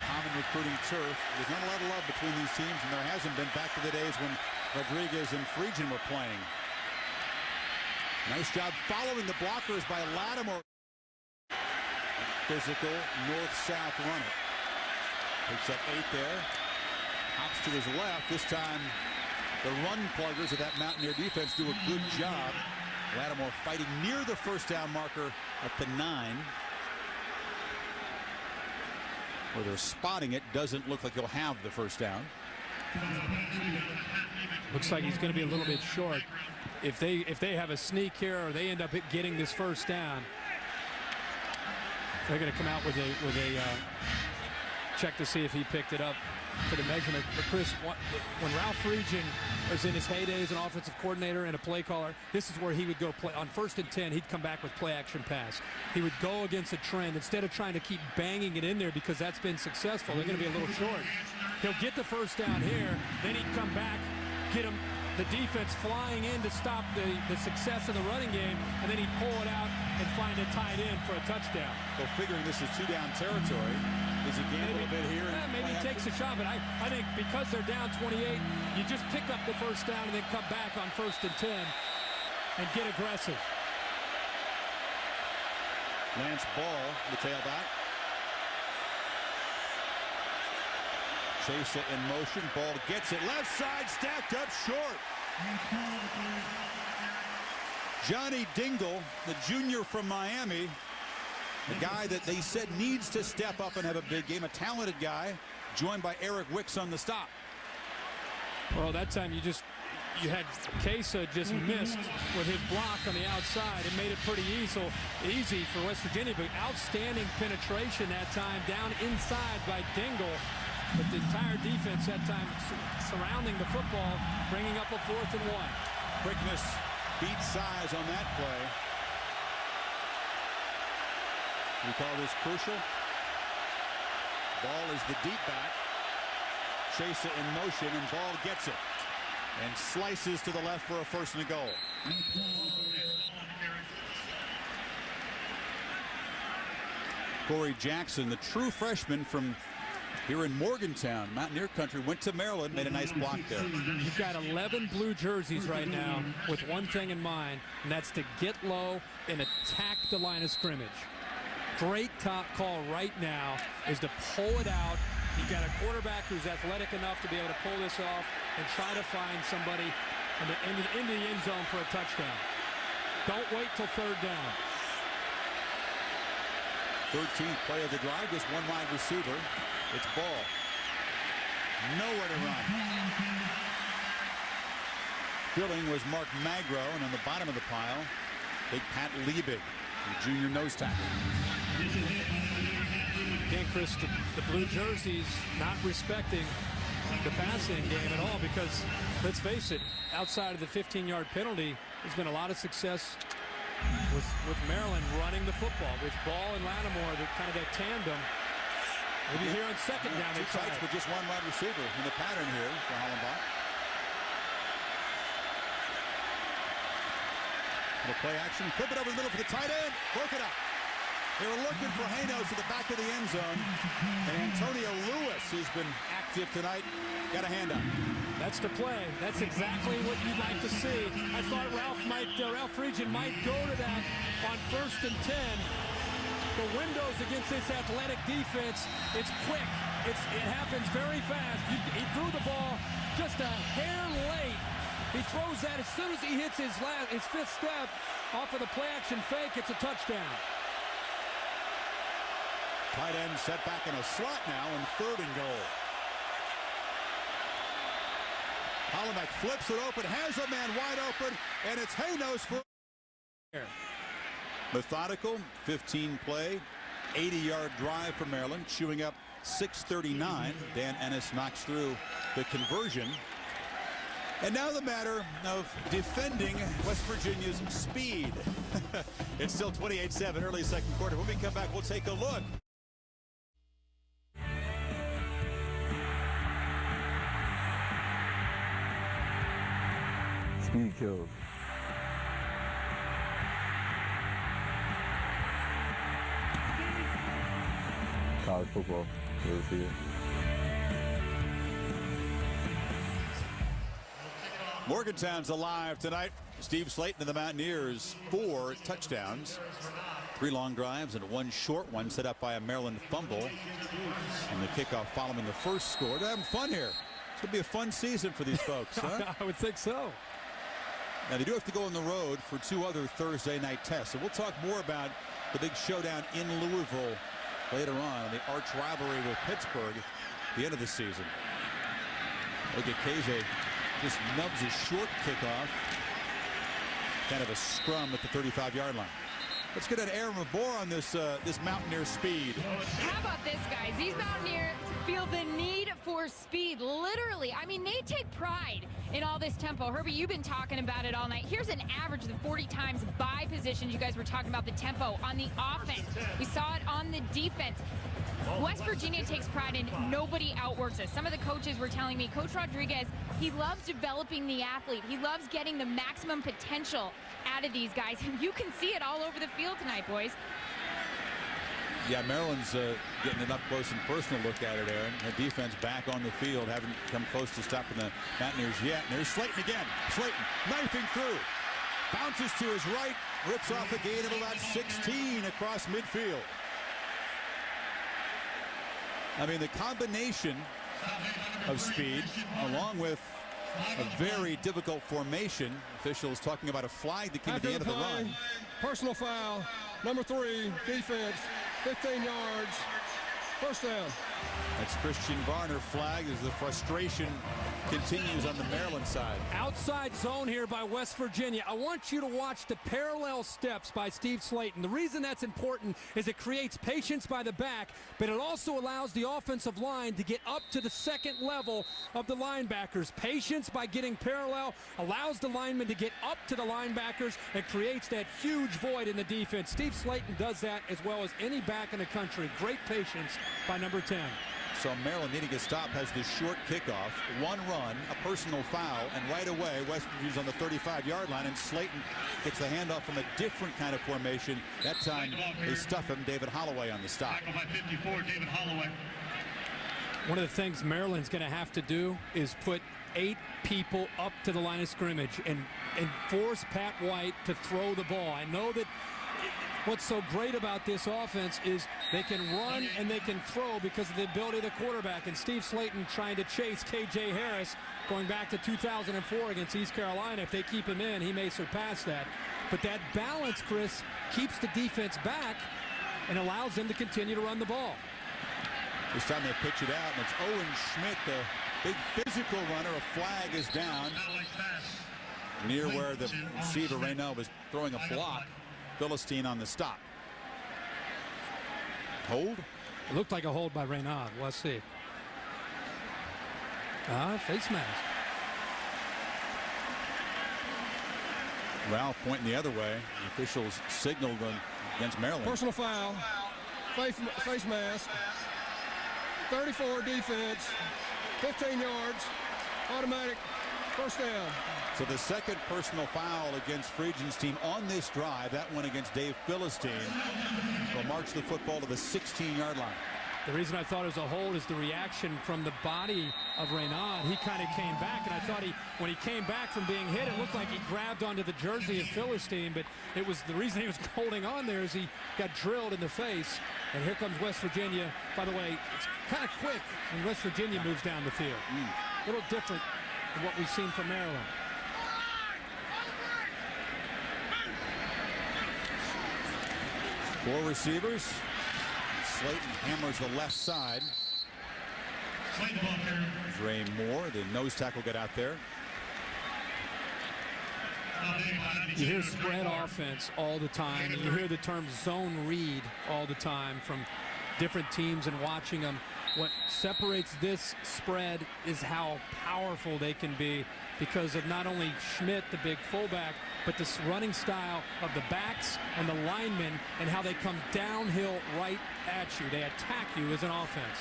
common recruiting turf. There's not a lot of love between these teams, and there hasn't been back to the days when Rodriguez and Friedgen were playing. Nice job following the blockers by Lattimore. Physical north-south runner. Picks up 8 there. Hops to his left. This time the run pluggers of that Mountaineer defense do a good job. Lattimore fighting near the 1st down marker at the 9. Where they're spotting it, doesn't look like he'll have the 1st down. Looks like he's going to be a little bit short. If they have a sneak here or they end up getting this 1st down, they're going to come out with a check to see if he picked it up for the measurement. But Chris, when Ralph Friedgen was in his heyday as an offensive coordinator and a play caller, this is where he would go play. On 1st and 10, he'd come back with play action pass. He would go against a trend instead of trying to keep banging it in there because that's been successful. They're going to be a little short. He'll get the 1st down here, then he'd come back, get him the defense flying in to stop the success of the running game, and then he'd pull it out and find a tight end for a touchdown. So figuring this is 2-down territory, does he gamble a bit here? Maybe he takes a shot, but I think because they're down 28, you just pick up the 1st down and then come back on 1st and 10 and get aggressive. Lance Ball, the tailback. Chase it in motion. Ball gets it left side, stacked up short. Johnny Dingle, the junior from Miami, the guy that they said needs to step up and have a big game, a talented guy, joined by Eric Wicks on the stop. Well, that time you you had Kesa just missed with his block on the outside. It made it pretty easy for West Virginia, but outstanding penetration that time down inside by Dingle. But the entire defense that time surrounding the football, bringing up a 4th and 1. Quickness beat size on that play. We call this crucial. Ball is the deep back. Chesa in motion, and Ball gets it and slices to the left for a 1st and a goal. Corey Jackson, the true freshman from here in Morgantown, Mountaineer country, went to Maryland, made a nice block there. You've got 11 blue jerseys right now with one thing in mind, and that's to get low and attack the line of scrimmage. Great top call right now is to pull it out. You've got a quarterback who's athletic enough to be able to pull this off and try to find somebody in the end zone for a touchdown. Don't wait till 3rd down. 13th play of the drive, just one wide receiver. It's Ball. Nowhere to run. Filling was Mark Magro, and on the bottom of the pile, big Pat Liebig, the junior nose tackle. Again, Chris, the blue jerseys not respecting the passing game at all, because let's face it, outside of the 15-yard penalty, there's been a lot of success with Maryland running the football with Ball and Lattimore, kind of that tandem. Maybe here on 2nd down, they try with just one wide receiver in the pattern here for Hollenbach. The play action, flip it over the middle for the tight end, broke it up. They were looking for Haynos to the back of the end zone, and Antonio Lewis, who's been active tonight, got a hand up. That's the play. That's exactly what you'd like to see. I thought Ralph Friedgen might go to that on 1st and 10. The windows against this athletic defense, it's quick. It happens very fast. He threw the ball just a hair late. He throws that as soon as he hits his 5th step off of the play action fake. It's a touchdown. Tight end set back in a slot now, and 3rd and goal. Hollenbach flips it open, has a man wide open, and it's Haynos for... Methodical, 15-play, 80-yard drive for Maryland, chewing up 6:39. Dan Ennis knocks through the conversion. And now the matter of defending West Virginia's speed. It's still 28-7, early 2nd quarter. When we come back, we'll take a look. Speed kills. College football, really see it. Morgantown's alive tonight. Steve Slayton and the Mountaineers, 4 touchdowns, 3 long drives and 1 short one set up by a Maryland fumble. And the kickoff following the first score. They're having fun here. It's going to be a fun season for these folks, huh? I would think so. Now, they do have to go on the road for 2 other Thursday night tests. So we'll talk more about the big showdown in Louisville later on the arch rivalry with Pittsburgh at the end of the season. Look at Kese, just nubs a short kickoff. Kind of a scrum at the 35-yard line. Let's get an Aaron Mabor on this Mountaineer speed. How about this, guys? These Mountaineers feel the need for speed, literally. I mean, they take pride in all this tempo. Herbie, you've been talking about it all night. Here's an average of 40 times by positions. You guys were talking about the tempo on the offense. We saw it on the defense. West Virginia takes pride in nobody outworks us. Some of the coaches were telling me, Coach Rodriguez, he loves developing the athlete. He loves getting the maximum potential out of these guys. And you can see it all over the field tonight, boys. Yeah, Maryland's getting an up-close and personal look at it, Aaron. The defense back on the field, haven't come close to stopping the Mountaineers yet. And there's Slayton again. Slayton knifing through. Bounces to his right, rips off a gain of about 16 across midfield. I mean, the combination of speed, along with a very difficult formation. Officials talking about a flag that came at the end of the run. Personal foul, number 3, defense, 15 yards, first down. That's Christian Varner flagged as the frustration continues on the Maryland side. Outside zone here by West Virginia. I want you to watch the parallel steps by Steve Slayton. The reason that's important is it creates patience by the back, but it also allows the offensive line to get up to the second level of the linebackers. Patience by getting parallel allows the linemen to get up to the linebackers and creates that huge void in the defense. Steve Slayton does that as well as any back in the country. Great patience by number 10. So Maryland needing a stop has this short kickoff, one run, a personal foul, and right away West Virginia's on the 35-yard line, and Slayton gets the handoff from a different kind of formation. That time they stuff him, David Holloway on the stop. Tackle by 54, David Holloway. One of the things Maryland's going to have to do is put 8 people up to the line of scrimmage and force Pat White to throw the ball. I know that what's so great about this offense is they can run and they can throw because of the ability of the quarterback. And Steve Slayton trying to chase K.J. Harris going back to 2004 against East Carolina. If they keep him in, he may surpass that. But that balance, Chris, keeps the defense back and allows them to continue to run the ball. This time they pitch it out, and it's Owen Schmidt, the big physical runner. A flag is down near where the receiver Reynaud was throwing a block. Philistine on the stop. Hold? It looked like a hold by Reynaud. Let's see. Face mask. Well, pointing the other way. The officials signaled against Maryland. Personal foul. Face mask. 34 defense. 15 yards. Automatic first down. So the second personal foul against Friedgen's team on this drive, that one against Dave Philistine, will march the football to the 16-yard line. The reason I thought it was a hold is the reaction from the body of Reynaud. He kind of came back, and I thought when he came back from being hit, it looked like he grabbed onto the jersey of Philistine, but it was the reason he was holding on there is he got drilled in the face. And here comes West Virginia. By the way, it's kind of quick when West Virginia moves down the field. A little different than what we've seen from Maryland. Four receivers. Slayton hammers the left side. Dre Moore, the nose tackle, got out there. You hear spread offense all the time. And you hear the term zone read all the time from different teams and watching them. What separates this spread is how powerful they can be because of not only Schmidt, the big fullback, but this running style of the backs and the linemen and how they come downhill right at you. They attack you as an offense.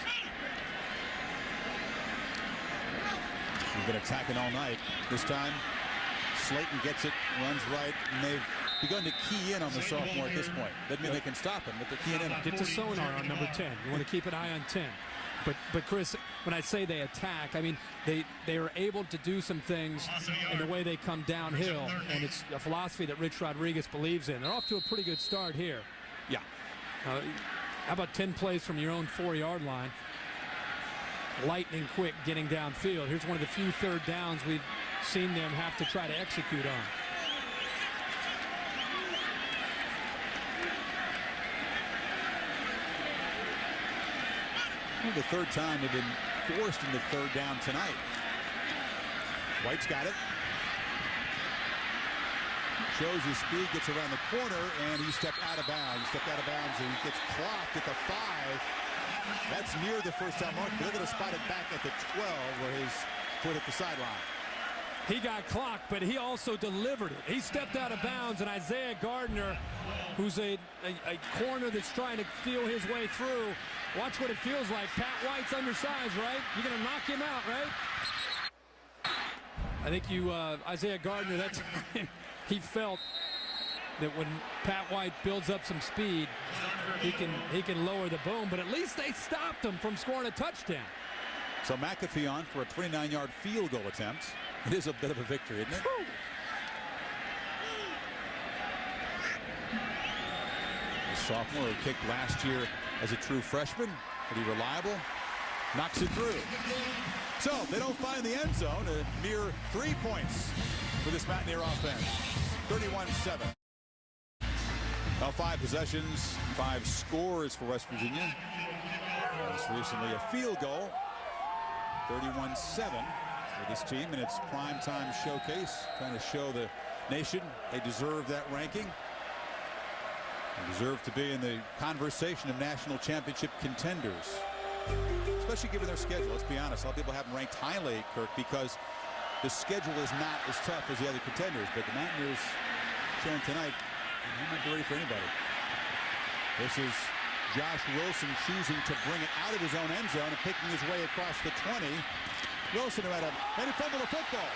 We've been attacking all night. This time, Slayton gets it, runs right, and they've begun to key in on the sophomore at this point. Doesn't mean they can stop him, but they're keying in on him. Get to sonar on number 10. You want to keep an eye on 10. But Chris, when I say they attack, I mean they are able to do some things in the way they come downhill, and it's a philosophy that Rich Rodriguez believes in. They're off to a pretty good start here. Yeah. How about 10 plays from your own 4-yard line? Lightning quick getting downfield. Here's one of the few third downs we've seen them have to try to execute on. The third time they've been forced into third down tonight. White's got it. Shows his speed, gets around the corner, and he stepped out of bounds. He stepped out of bounds, and he gets clocked at the 5. That's near the first down mark. They're going to spot it back at the 12, where his foot at the sideline. He got clocked, but he also delivered it. He stepped out of bounds, and Isaiah Gardner, who's a corner that's trying to feel his way through. Watch what it feels like. Pat White's undersized, right? You're going to knock him out, right? I think Isaiah Gardner, that's he felt that when Pat White builds up some speed, he can lower the boom, but at least they stopped him from scoring a touchdown. So McAfee on for a 29-yard field goal attempt. It is a bit of a victory, isn't it? The sophomore who kicked last year as a true freshman, pretty reliable, knocks it through. So they don't find the end zone. A mere 3 points for this Mountaineer offense. 31-7. Now 5 possessions, 5 scores for West Virginia. Most recently a field goal, 31-7 for this team in its primetime showcase, trying to show the nation they deserve that ranking. They deserve to be in the conversation of national championship contenders, especially given their schedule. Let's be honest, a lot of people have them ranked highly, Kirk, because the schedule is not as tough as the other contenders. But the Mountaineers showing tonight, they're not ready for anybody. This is Josh Wilson choosing to bring it out of his own end zone and picking his way across the 20. Wilson who had and he fumbled the football.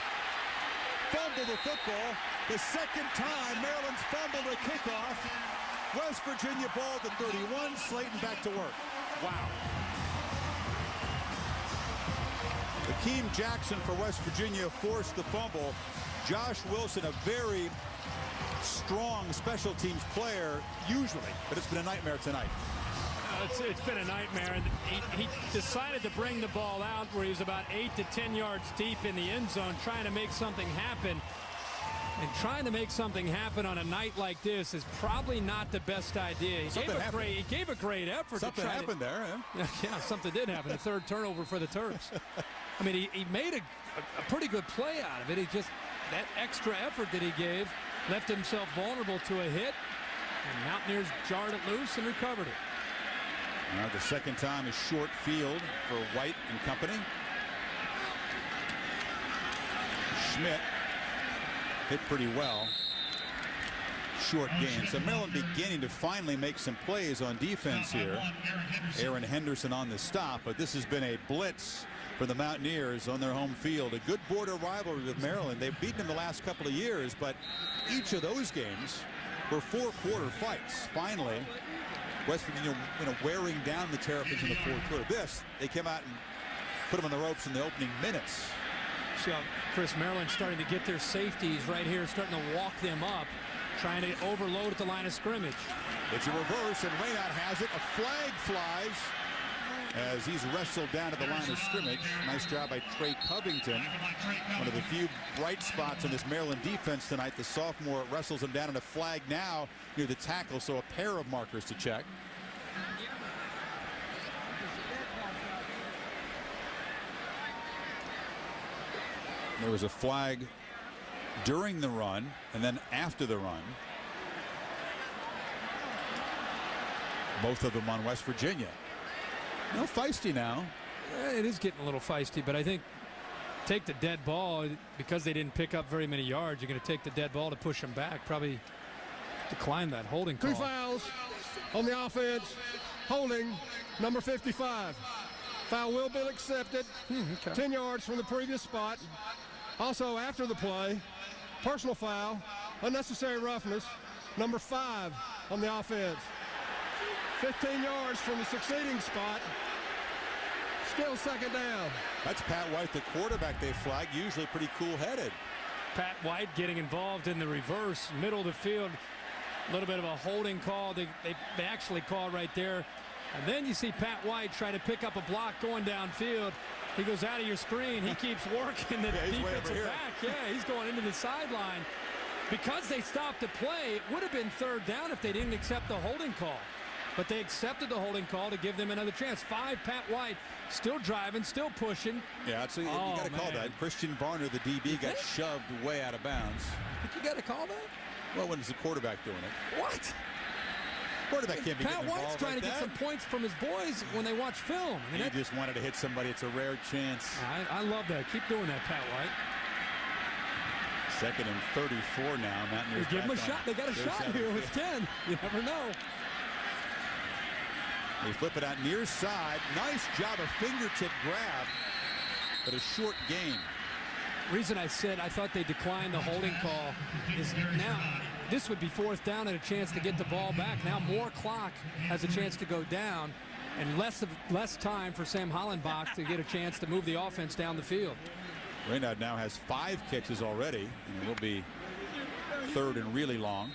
Fumbled the football. The second time Maryland's fumbled a kickoff. West Virginia ball to 31. Slayton back to work. Wow. Akeem Jackson for West Virginia forced the fumble. Josh Wilson, a very strong special teams player usually, but it's been a nightmare tonight. It's been a nightmare, and he decided to bring the ball out where he was about 8 to 10 yards deep in the end zone, trying to make something happen. And trying to make something happen on a night like this is probably not the best idea. He gave a great effort. Something happened there. Yeah, something did happen. A third turnover for the Terps. I mean, he made a pretty good play out of it. He just, that extra effort that he gave left himself vulnerable to a hit. And Mountaineers jarred it loose and recovered it. The second time is short field for White and company. Schmidt hit pretty well. Short gain. So Maryland beginning to finally make some plays on defense here. Aaron Henderson on the stop, but this has been a blitz for the Mountaineers on their home field. A good border rivalry with Maryland. They've beaten them the last couple of years, but each of those games were four-quarter fights. Finally, West Virginia, wearing down the Terrapins in the fourth quarter. They came out and put them on the ropes in the opening minutes. So Chris, Maryland starting to get their safeties right here, starting to walk them up, trying to overload at the line of scrimmage. It's a reverse, and Raynaud has it. A flag flies as he's wrestled down to the line of scrimmage. Nice job by Trey Covington. One of the few bright spots in this Maryland defense tonight. The sophomore wrestles him down, and a flag now near the tackle, so a pair of markers to check. There was a flag during the run and then after the run. Both of them on West Virginia. No feisty now. It is getting a little feisty, but I think take the dead ball because they didn't pick up very many yards. You're going to take the dead ball to push them back. Probably decline that holding call. 2 fouls on the offense. Holding number 55. Foul will be accepted. 10 yards from the previous spot. Also after the play, personal foul, unnecessary roughness, number 5 on the offense. 15 yards from the succeeding spot. Still second down. That's Pat White, the quarterback they flagged, usually pretty cool-headed. Pat White getting involved in the reverse, middle of the field. A little bit of a holding call. They actually called right there. And then you see Pat White try to pick up a block going downfield. He goes out of your screen. He keeps working the defensive back. Yeah, he's going into the sideline. Because they stopped the play, it would have been third down if they didn't accept the holding call. But they accepted the holding call to give them another chance. 5, Pat White, still driving, still pushing. Yeah, you got to call that. Christian Varner, the DB, got shoved way out of bounds. You got to call that? Well, when it's the quarterback doing it. What? Quarterback can't be Pat White's trying to get some points from his boys when they watch film. He just wanted to hit somebody. It's a rare chance. I love that. Keep doing that, Pat White. 2nd and 34 now. Mountaineers give them a shot. They got a shot here with 10. You never know. They flip it out near side. Nice job of fingertip grab, but a short gain. Reason I said I thought they declined the holding call is now this would be 4th down and a chance to get the ball back. Now more clock has a chance to go down and less time for Sam Hollenbach to get a chance to move the offense down the field. Raynaud now has 5 catches already, and it will be 3rd and really long.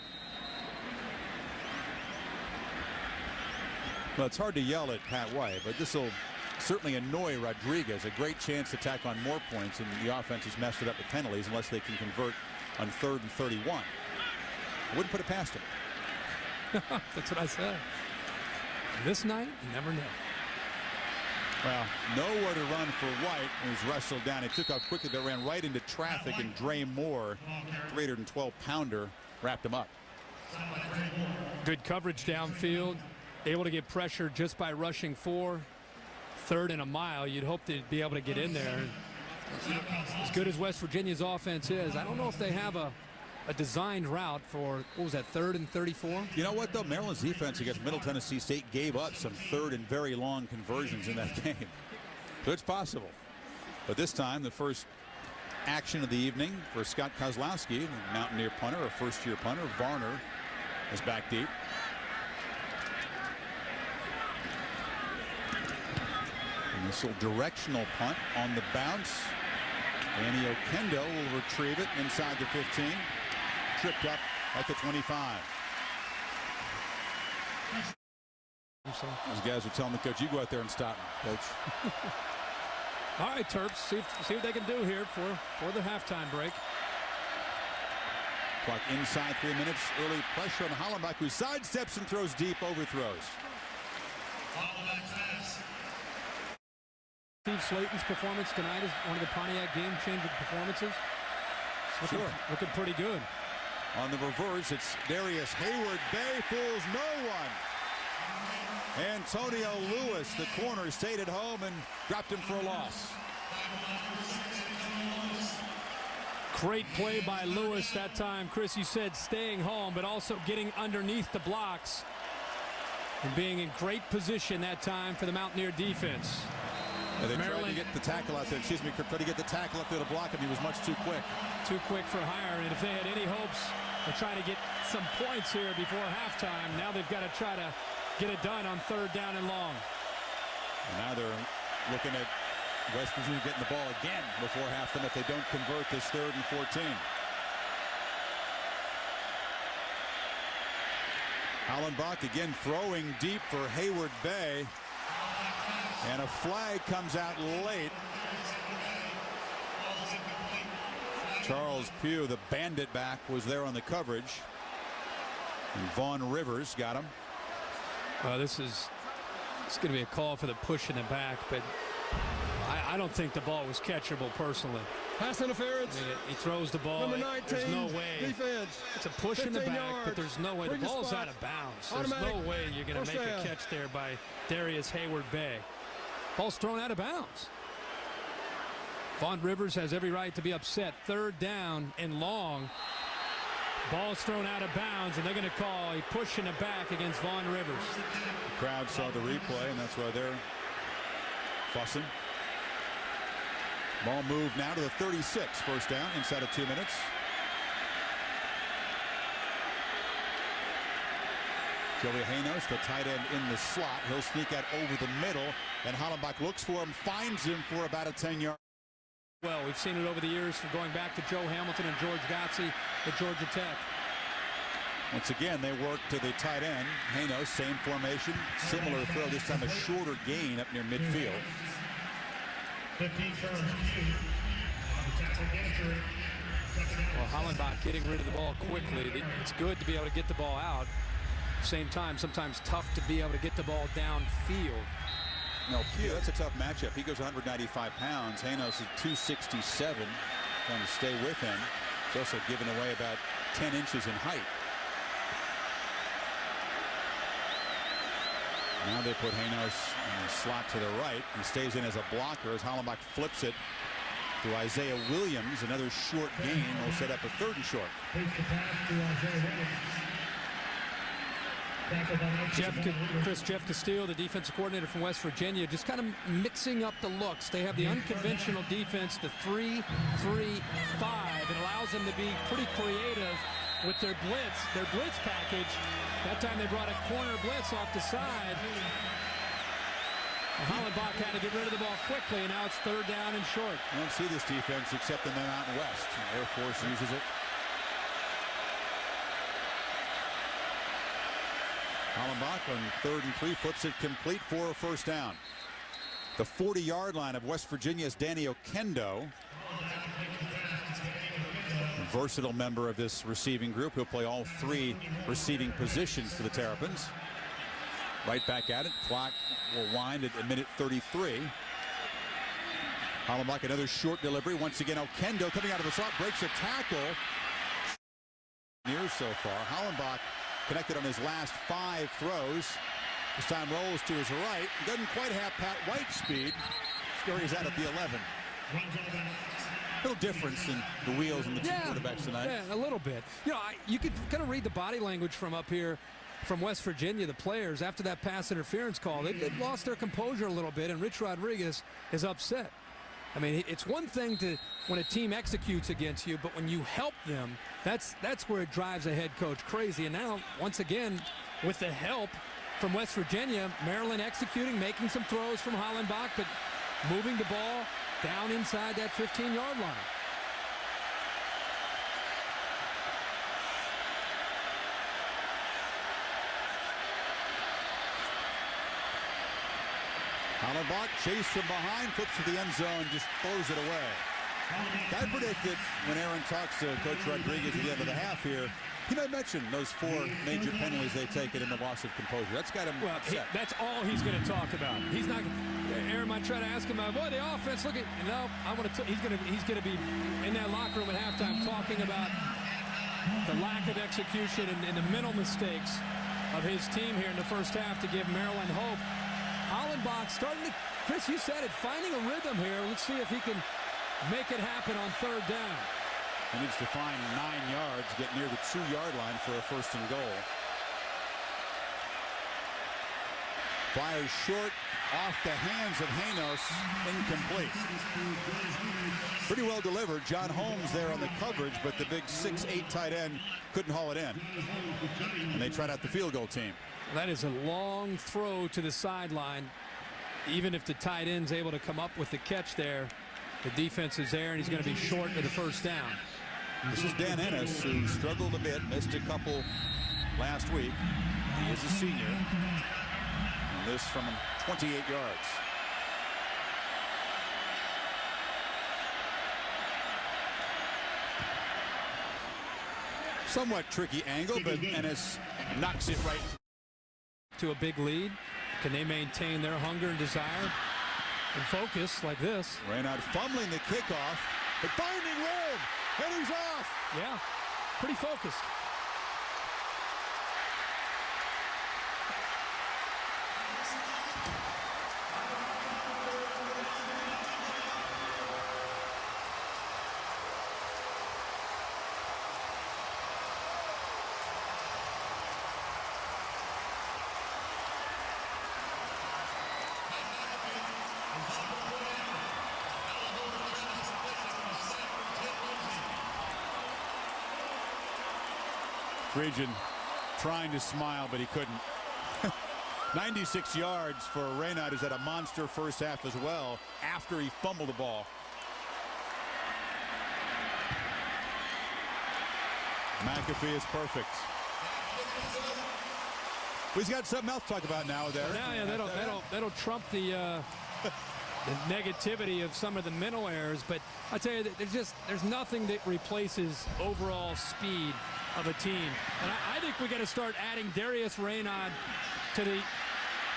Well, it's hard to yell at Pat White, but this will certainly annoy Rodriguez. A great chance to tack on more points, and the offense has messed it up with penalties unless they can convert on 3rd and 31. I wouldn't put it past him. That's what I said. This night, you never know. Well, nowhere to run for White. He was wrestled down. He took off quickly, but ran right into traffic, and Dre Moore, 312-pounder, wrapped him up. Good coverage downfield. Able to get pressure just by rushing 4. 3rd and a mile. You'd hope they'd be able to get in there. As good as West Virginia's offense is, I don't know if they have a designed route for, what was that, 3rd and 34? You know what, though? Maryland's defense against Middle Tennessee State gave up some 3rd and very long conversions in that game. So it's possible. But this time, the first action of the evening for Scott Kozlowski, the Mountaineer punter, a first-year punter. Varner is back deep. And this little directional punt on the bounce. Danny Okendo will retrieve it inside the 15. Tripped up at the 25. Those guys are telling the coach, you go out there and stop me, coach. All right, Terps, see what they can do here for the halftime break. Clock inside 3 minutes. Early pressure on Hollenbach, who sidesteps and throws deep, overthrows. Steve Slayton's performance tonight is one of the Pontiac game-changing performances. Looking pretty good. On the reverse, it's Darius Hayward. Bay fools no one. Antonio Lewis, the corner, stayed at home and dropped him for a loss. Great play by Lewis that time. Chris, you said staying home, but also getting underneath the blocks and being in great position that time for the Mountaineer defense. They tried to get the tackle out there. Tried to get the tackle up there to block him. He was much too quick. Too quick for hire. And if they had any hopes of trying to get some points here before halftime, now they've got to try to get it done on 3rd down and long. And now they're looking at West Virginia getting the ball again before halftime if they don't convert this 3rd and 14. Hollenbach again throwing deep for Hayward Bay. And a flag comes out late. Charles Pugh, the bandit back, was there on the coverage. And Vaughn Rivers got him. It's going to be a call for the push in the back, but I don't think the ball was catchable personally. Pass interference. I mean, he throws the ball. Number 19, there's no way. Defense. It's a push in the back, yards. but there's no way. The ball's out of bounds. There's no way you're going to make a catch there by Darius Hayward Bay. Ball's thrown out of bounds. Vaughn Rivers has every right to be upset. 3rd down and long. Ball's thrown out of bounds, and they're going to call a push in the back against Vaughn Rivers. The crowd saw the replay, and that's why they're fussing. Ball moved now to the 36. 1st down inside of 2 minutes. Joey Hanos, the tight end, in the slot. He'll sneak out over the middle, and Hollenbach looks for him, finds him for about a 10-yard. Well, we've seen it over the years from going back to Joe Hamilton and George Gotze at Georgia Tech. Once again, they work to the tight end. Hanos, same formation, similar throw, this time a shorter gain up near midfield. 15 turns. Well, Hollenbach getting rid of the ball quickly. It's good to be able to get the ball out. Same time, sometimes tough to be able to get the ball downfield. No, Pugh, that's a tough matchup. He goes 195 pounds. Hanos is 267. Trying to stay with him. He's also given away about 10 inches in height. Now they put Hanos in the slot to the right. He stays in as a blocker as Hollenbach flips it to Isaiah Williams. Another short gain will set up a 3rd and short. Jeff Castile, the defensive coordinator from West Virginia, just kind of mixing up the looks. They have the unconventional defense, the 3-3-5. It allows them to be pretty creative with their blitz package. That time they brought a corner blitz off the side. Hollenbach had to get rid of the ball quickly, and now it's 3rd down and short. You don't see this defense except in the Mountain West. Air Force uses it. Hollenbach on 3rd and 3 flips it complete for a 1st down. The 40-yard line of West Virginia's Danny Okendo. Versatile member of this receiving group. He'll play all 3 receiving positions for the Terrapins. Right back at it. Clock will wind at minute 33. Hollenbach, another short delivery. Once again, Okendo coming out of the slot, breaks a tackle. Near so far. Hollenbach connected on his last 5 throws. This time rolls to his right. Doesn't quite have Pat White's speed. Scurries out at the 11. A little difference in the wheels and the two quarterbacks tonight. Yeah, a little bit. You know, you could kind of read the body language from up here from West Virginia, the players, after that pass interference call. They've lost their composure a little bit, and Rich Rodriguez is upset. I mean, it's one thing to when a team executes against you, but when you help them, that's where it drives a head coach crazy. And now, once again, with the help from West Virginia, Maryland executing, making some throws from Hollenbach, but moving the ball down inside that 15-yard line. Hollenbach chased from behind, flips to the end zone, just throws it away. I predicted when Aaron talks to Coach Rodriguez at the end of the half here, he might mention those 4 major penalties they've taken in the loss of composure. That's got him upset. That's all he's going to talk about. He's not. Aaron might try to ask him about, boy, the offense looking. No, I want to. He's going to be in that locker room at halftime talking about the lack of execution and the mental mistakes of his team here in the first half to give Maryland hope. Hollenbach starting to, Chris, you said it, finding a rhythm here. Let's see if he can make it happen on 3rd down. He needs to find 9 yards, get near the 2-yard line for a 1st and goal. Fires short off the hands of Janos, incomplete. Pretty well delivered. John Holmes there on the coverage, but the big 6'8" tight end couldn't haul it in. And they tried out the field goal team. That is a long throw to the sideline. Even if the tight end's able to come up with the catch there, the defense is there, and he's going to be short of the 1st down. This is Dan Ennis, who struggled a bit, missed a couple last week. He is a senior. And this from 28 yards. Somewhat tricky angle, but Ennis knocks it right to a big lead. Can they maintain their hunger and desire and focus like this? Raynaud fumbling the kickoff, but finding room, and he's off. Yeah, pretty focused. Friedgen trying to smile, but he couldn't. 96 yards for Raynaud, who's had a monster first half as well after he fumbled the ball. McAfee is perfect. We've got something else to talk about now there. Now, yeah, that'll trump the negativity of some of the mental errors, but I tell you that there's nothing that replaces overall speed of a team. And I think we got to start adding Darius Raynaud to the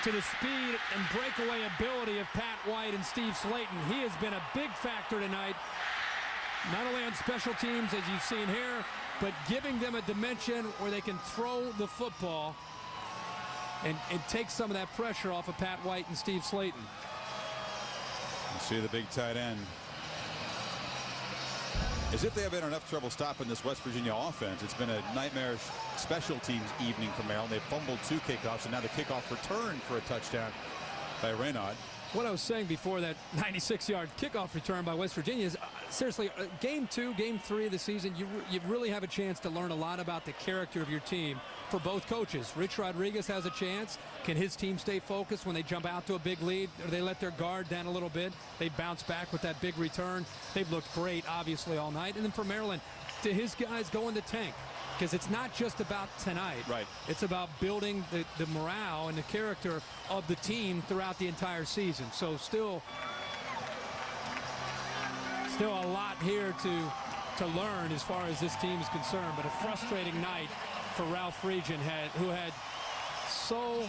speed and breakaway ability of Pat White and Steve Slayton. He has been a big factor tonight, not only on special teams as you've seen here, but giving them a dimension where they can throw the football and take some of that pressure off of Pat White and Steve Slayton. You see the big tight end. As if they have had enough trouble stopping this West Virginia offense. It's been a nightmarish special teams evening for Maryland. They've fumbled 2 kickoffs, and now the kickoff return for a touchdown by Raynaud. What I was saying before that 96-yard kickoff return by West Virginia is, seriously, game 2, game 3 of the season, you really have a chance to learn a lot about the character of your team for both coaches. Rich Rodriguez has a chance. Can his team stay focused when they jump out to a big lead, or they let their guard down a little bit? They bounce back with that big return. They've looked great, obviously, all night. And then for Maryland, to his guys go in the tank, because it's not just about tonight. Right. It's about building the morale and the character of the team throughout the entire season. So still a lot here to learn as far as this team is concerned, but a frustrating night for Ralph Friedgen, who had so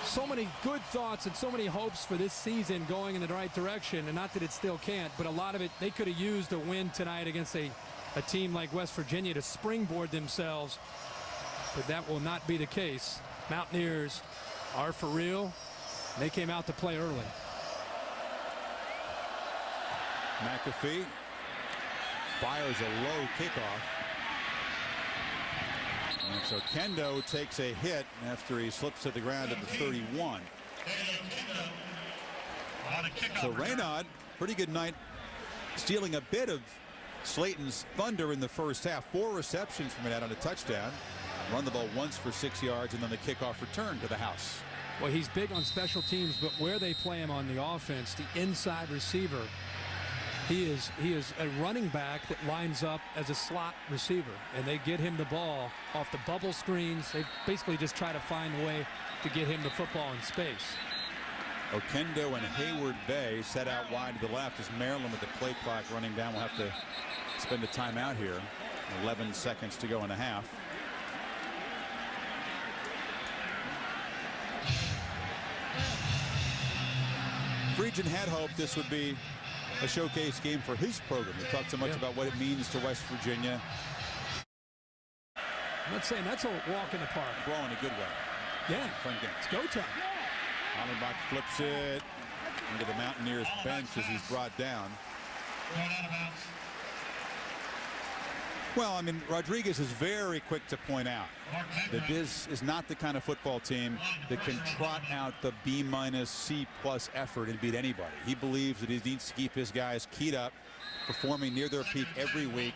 so many good thoughts and so many hopes for this season going in the right direction, and not that it still can't, but a lot of it they could have used a win tonight against a team like West Virginia to springboard themselves, but that will not be the case. Mountaineers are for real. They came out to play early. McAfee fires a low kickoff. And so Kendo takes a hit after he slips to the ground at the 31. So Reynaud, pretty good night, stealing a bit of Slayton's thunder in the first half. 4 receptions from it on a touchdown. Run the ball once for 6 yards, and then the kickoff return to the house. Well, he's big on special teams, but where they play him on the offense, the inside receiver, he is a running back that lines up as a slot receiver, and they get him the ball off the bubble screens. They basically just try to find a way to get him the football in space. Okendo and Hayward Bay set out wide to the left as Maryland, with the play clock running down, will have to spend a timeout here. 11 seconds to go in the half. Friedgen had hoped this would be a showcase game for his program. He talked so much about what it means to West Virginia. I'm not saying that's a walk in the park. Grow in a good way. Yeah, Fun game. It's go time. Hollenbach flips it into the Mountaineers bench as he's brought down. Well, I mean, Rodriguez is very quick to point out that this is not the kind of football team that can trot out the B-, C+ effort and beat anybody. He believes that he needs to keep his guys keyed up, performing near their peak every week.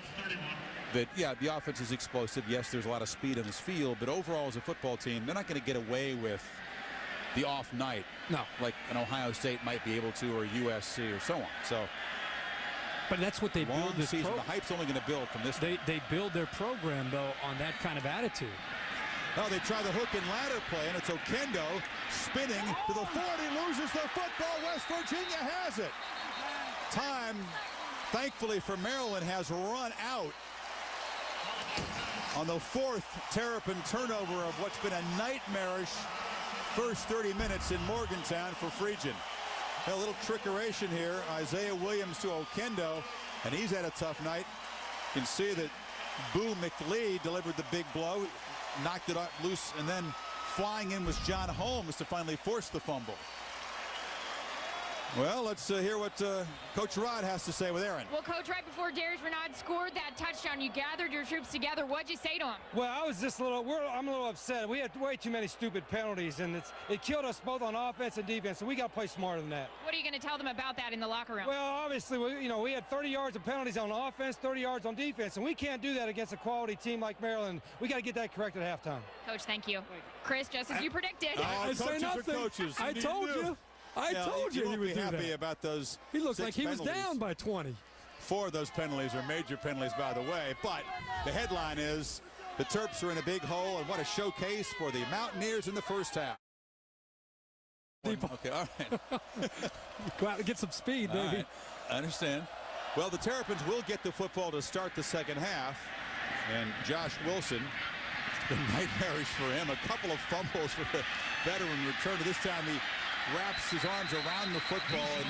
That, yeah, the offense is explosive. Yes, there's a lot of speed on this field, but overall as a football team, they're not going to get away with the off night. No. Like an Ohio State might be able to, or USC or so on. So. But that's what they build this season. The hype's only going to build from this. They build their program, though, on that kind of attitude. Oh, they try the hook and ladder play, and it's Okendo spinning to the 40, loses the football. West Virginia has it. Time, thankfully for Maryland, has run out on the 4th Terrapin turnover of what's been a nightmarish first 30 minutes in Morgantown for Friedgen. A little trickeration here. Isaiah Williams to Okendo, and he's had a tough night. You can see that Boo McLeod delivered the big blow, knocked it loose, and then flying in was John Holmes to finally force the fumble. Well, let's hear what Coach Rod has to say with Aaron. Well, Coach, right before Darius Renaud scored that touchdown, you gathered your troops together. What'd you say to him? Well, I was just I'm a little upset. We had way too many stupid penalties, and it killed us both on offense and defense, so we got to play smarter than that. What are you going to tell them about that in the locker room? Well, obviously, we had 30 yards of penalties on offense, 30 yards on defense, and we can't do that against a quality team like Maryland. We got to get that corrected at halftime. Coach, thank you. Chris, just as you predicted. Coaches are coaches. I told you. I told you he would be happy about those. He looks like he was penalties. Down by 20. 4 of those penalties are major penalties, by the way. But the headline is the Terps are in a big hole, and what a showcase for the Mountaineers in the first half. Okay, all right. Go out and get some speed, baby. Right. I understand. Well, the Terrapins will get the football to start the second half, and Josh Wilson, it's been nightmarish for him. A couple of fumbles for the veteran return. This time he wraps his arms around the football and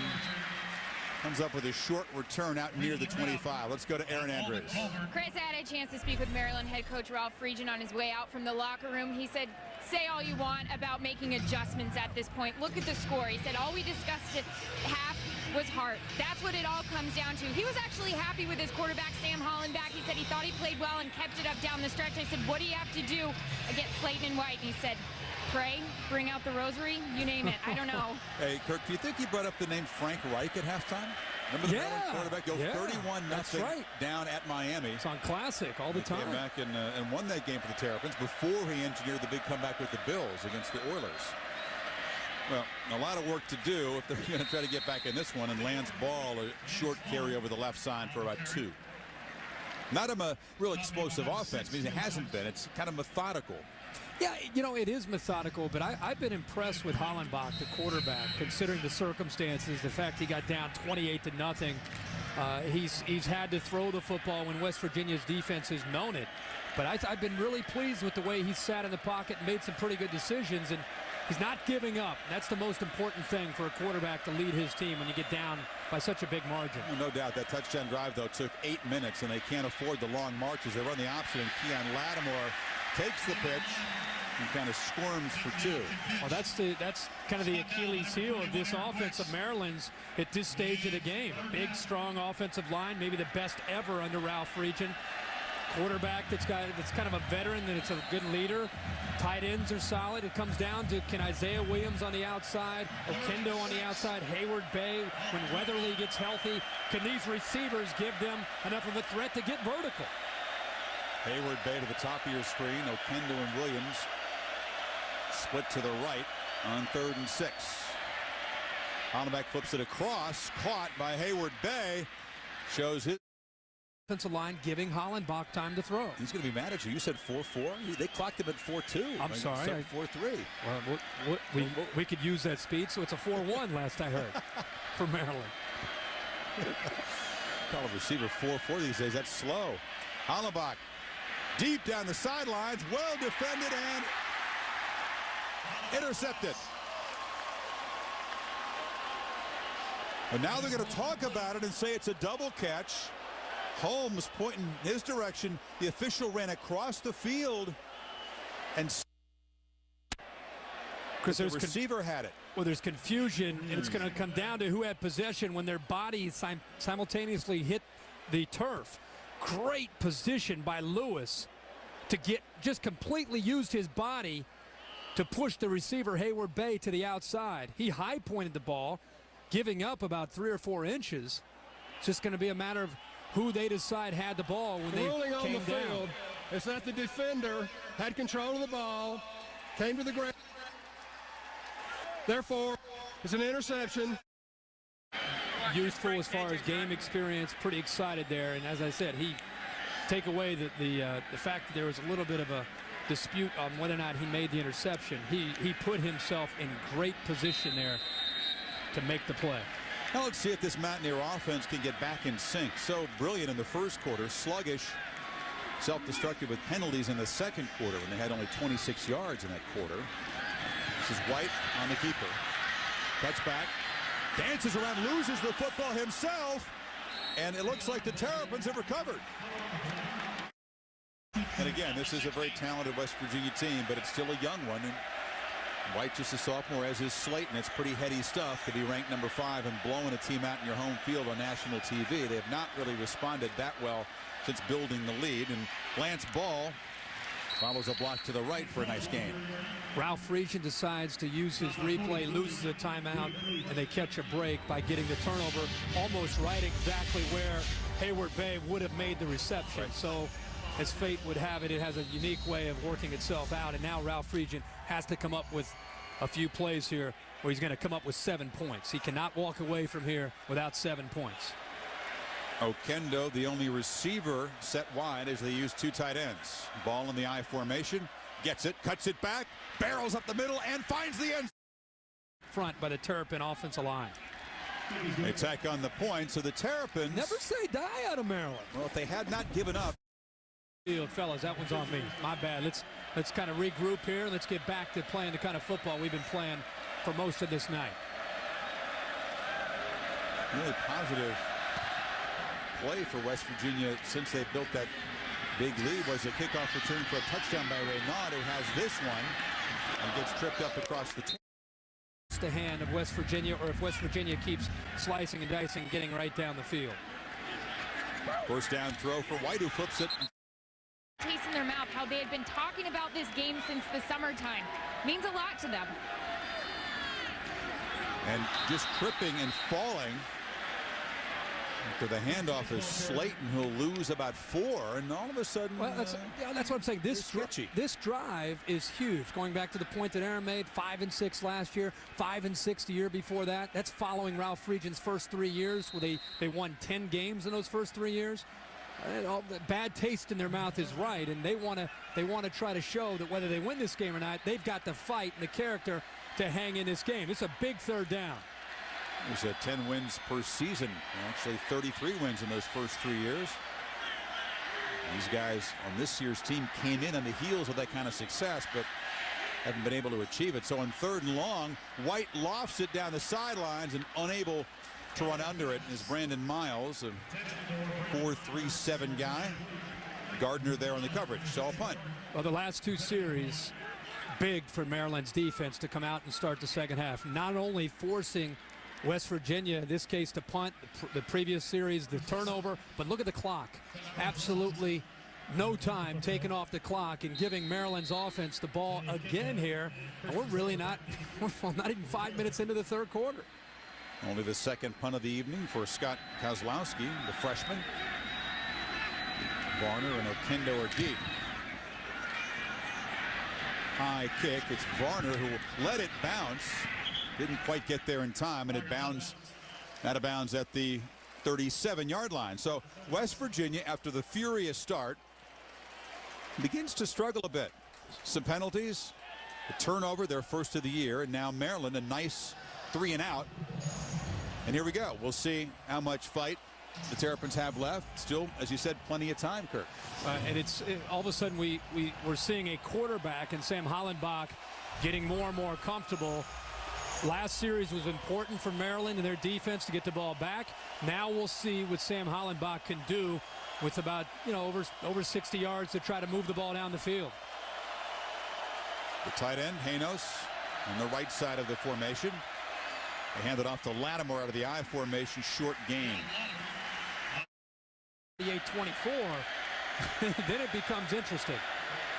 comes up with a short return out near the 25. Let's go to Aaron Andres. Chris, I had a chance to speak with Maryland head coach Ralph Friedgen on his way out from the locker room. He said, say all you want about making adjustments at this point. Look at the score. He said, all we discussed at half was heart. That's what it all comes down to. He was actually happy with his quarterback, Sam Hollenbach. He said he thought he played well and kept it up down the stretch. I said, what do you have to do against Slayton and White? And he said, pray, bring out the rosary, you name it. I don't know. Hey, Kirk, do you think he brought up the name Frank Reich at halftime? Remember the Maryland quarterback go 31-0 down at Miami. It's on Classic all the time. He came back and won that game for the Terrapins before he engineered the big comeback with the Bills against the Oilers. Well, a lot of work to do if they're going to try to get back in this one. And Lance Ball, a short carry over the left side for about 2. Not a real explosive offense. I mean, it hasn't been. It's kind of methodical. Yeah, you know, it is methodical, but I've been impressed with Hollenbach, the quarterback, considering the circumstances, the fact he got down 28-0. He's had to throw the football when West Virginia's defense has known it. But I've been really pleased with the way he sat in the pocket and made some pretty good decisions. And He's not giving up. That's the most important thing for a quarterback to lead his team when you get down by such a big margin. No doubt that touchdown drive, though, took 8 minutes, and they can't afford the long marches. They run the option, and Keon Lattimore takes the pitch and kind of squirms for 2. Well, that's kind of the Achilles heel of this offense of Maryland's at this stage of the game. Big, strong offensive line, maybe the best ever under Ralph Friedgen. Quarterback that's kind of a veteran, and it's a good leader. Tight ends are solid. It comes down to, can Isaiah Williams on the outside, Okendo on the outside, Hayward Bay when Weatherly gets healthy. Can these receivers give them enough of a threat to get vertical? Hayward Bay to the top of your screen. Okendo and Williams split to the right on 3rd and 6. Hollenbeck flips it across, caught by Hayward Bay. Shows his offensive line giving Hollenbach time to throw. He's going to be mad at you. You said 4-4. They clocked him at 4-2. I'm sorry. 4-3. Well, we could use that speed, so it's a 4-1 last I heard for Maryland. Call a receiver 4-4 these days. That's slow. Hollenbach deep down the sidelines. Well defended and intercepted. And now they're going to talk about it and say it's a double catch. Holmes pointing his direction. The official ran across the field and because the receiver had it. Well, there's confusion, and it's going to come down to who had possession when their bodies simultaneously hit the turf. Great position by Lewis to just completely used his body to push the receiver Hayward Bay to the outside. He high pointed the ball, giving up about 3 or 4 inches. It's just going to be a matter of who they decide had the ball when they ruling on came the down. field is that the defender had control of the ball, came to the ground. Therefore, it's an interception. Useful as far as game experience, pretty excited there. And as I said, he take away the fact that there was a little bit of a dispute on whether or not he made the interception. He put himself in great position there to make the play. Now let's see if this Mountaineer offense can get back in sync. So brilliant in the first quarter, sluggish, self-destructive with penalties in the second quarter when they had only 26 yards in that quarter. This is White on the keeper. Cuts back, dances around, loses the football himself, and it looks like the Terrapins have recovered. And again, this is a very talented West Virginia team, but it's still a young one. And White, just a sophomore, as is Slayton. It's pretty heady stuff to be ranked number 5 and blowing a team out in your home field on national TV. They have not really responded that well since building the lead. And Lance Ball follows a block to the right for a nice game. Ralph Friedgen decides to use his replay, loses a timeout, and they catch a break by getting the turnover almost right exactly where Hayward Bay would have made the reception. Right. So as fate would have it, it has a unique way of working itself out, and now Ralph Friedgen has to come up with a few plays here where he's going to come up with 7 points. He cannot walk away from here without 7 points. Okendo, the only receiver, set wide as they use 2 tight ends. Ball in the I formation, gets it, cuts it back, barrels up the middle, and finds the end front by the Terrapin offensive line. They attack on the point, so the Terrapins never say die out of Maryland. Well, if they had not given up. Fellas, that one's on me. My bad. Let's kind of regroup here. Let's get back to playing the kind of football we've been playing for most of this night. Really positive play for West Virginia since they built that big lead was a kickoff return for a touchdown by Reynaud, who has this one and gets tripped up across the hand of West Virginia, or if West Virginia keeps slicing and dicing, getting right down the field. First down throw for White, who flips it. Taste in their mouth, how they had been talking about this game since the summertime. Means a lot to them. And just tripping and falling after the handoff is Slayton, who'll lose about 4, and all of a sudden, well, that's what I'm saying. This drive is huge. Going back to the point that Aaron made, 5-6 last year, 5-6 the year before that. That's following Ralph Friedgen's first 3 years, where they won 10 games in those first 3 years. All the bad taste in their mouth is right, and they want to try to show that whether they win this game or not, they've got the fight and the character to hang in this game. It's a big third down. There's 10 wins per season, actually 33 wins in those first 3 years. These guys on this year's team came in on the heels of that kind of success, but haven't been able to achieve it. So on 3rd and long, White lofts it down the sidelines and unable to run under it is Brandon Miles, a 4.37 guy. Gardner there on the coverage. So a punt. Well, the last 2 series, big for Maryland's defense to come out and start the second half. Not only forcing West Virginia, in this case, to punt, the previous series, the turnover, but look at the clock. Absolutely no time taken off the clock and giving Maryland's offense the ball again here. And we're really not even 5 minutes into the 3rd quarter. Only the 2nd punt of the evening for Scott Kozlowski, the freshman. Varner and Oquendo are deep. High kick. It's Varner who let it bounce. Didn't quite get there in time, and it bounds out of bounds at the 37-yard line. So West Virginia, after the furious start, begins to struggle a bit. Some penalties, a turnover, their first of the year, and now Maryland, a nice 3 and out. And here we go. We'll see how much fight the Terrapins have left. Still, as you said, plenty of time, Kirk. And all of a sudden we're seeing a quarterback in Sam Hollenbach getting more and more comfortable. Last series was important for Maryland and their defense to get the ball back. Now we'll see what Sam Hollenbach can do with about, over 60 yards to try to move the ball down the field. The tight end, Janos, on the right side of the formation. They hand it off to Lattimore out of the I formation, short gain. 38-24, then it becomes interesting.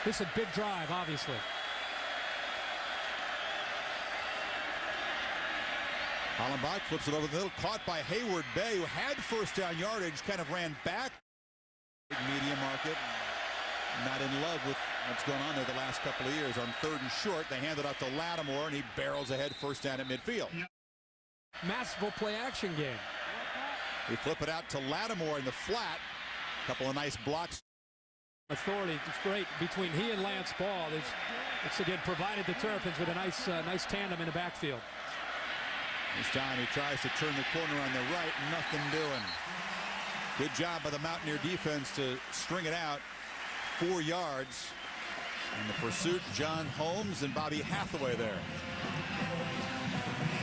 This is a big drive, obviously. Hollenbach flips it over the middle, caught by Hayward Bay, who had first down yardage, kind of ran back. Media market, not in love with what's going on there the last couple of years. On 3rd and short, they hand it off to Lattimore, and he barrels ahead first down at midfield. Masterful play action game. They flip it out to Lattimore in the flat. A couple of nice blocks. Authority, it's great between he and Lance Ball. It's again provided the Terrapins with a nice tandem in the backfield. This time he tries to turn the corner on the right, nothing doing. Good job by the Mountaineer defense to string it out 4 yards. In the pursuit, John Holmes and Bobby Hathaway there.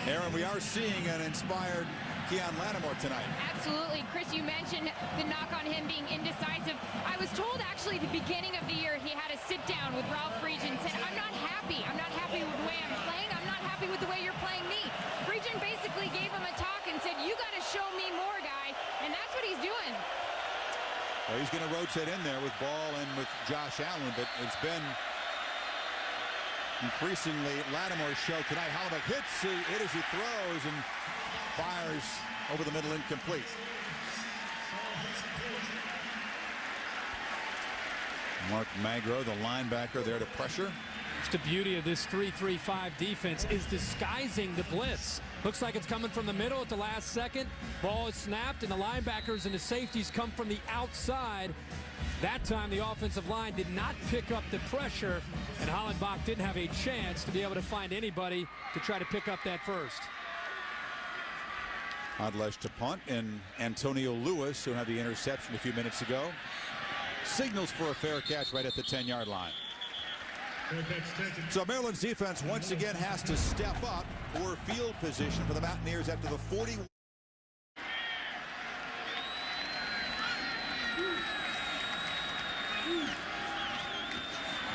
Aaron, we are seeing an inspired Keon Lattimore tonight. Absolutely. Chris, you mentioned the knock on him being indecisive. I was told actually at the beginning of the year he had a sit down with Ralph Friedgen and said, I'm not happy. I'm not happy with the way I'm playing. I'm not happy with the way you're playing me. Friedgen basically gave him a talk and said, you got to show me more, guy. And that's what he's doing. Well, he's going to rotate in there with Ball and with Josh Allen, but it's been increasingly Lattimore's show tonight. Hollenbach hits it as he throws and fires over the middle, incomplete. Mark Magro, the linebacker, there to pressure. It's the beauty of this 3-3-5 defense is disguising the blitz. Looks like it's coming from the middle at the last second. Ball is snapped, and the linebackers and the safeties come from the outside. That time, the offensive line did not pick up the pressure, and Hollenbach didn't have a chance to be able to find anybody to try to pick up that first. Odlesh to punt, and Antonio Lewis, who had the interception a few minutes ago, signals for a fair catch right at the 10-yard line. So Maryland's defense once again has to step up for field position for the Mountaineers after the 40.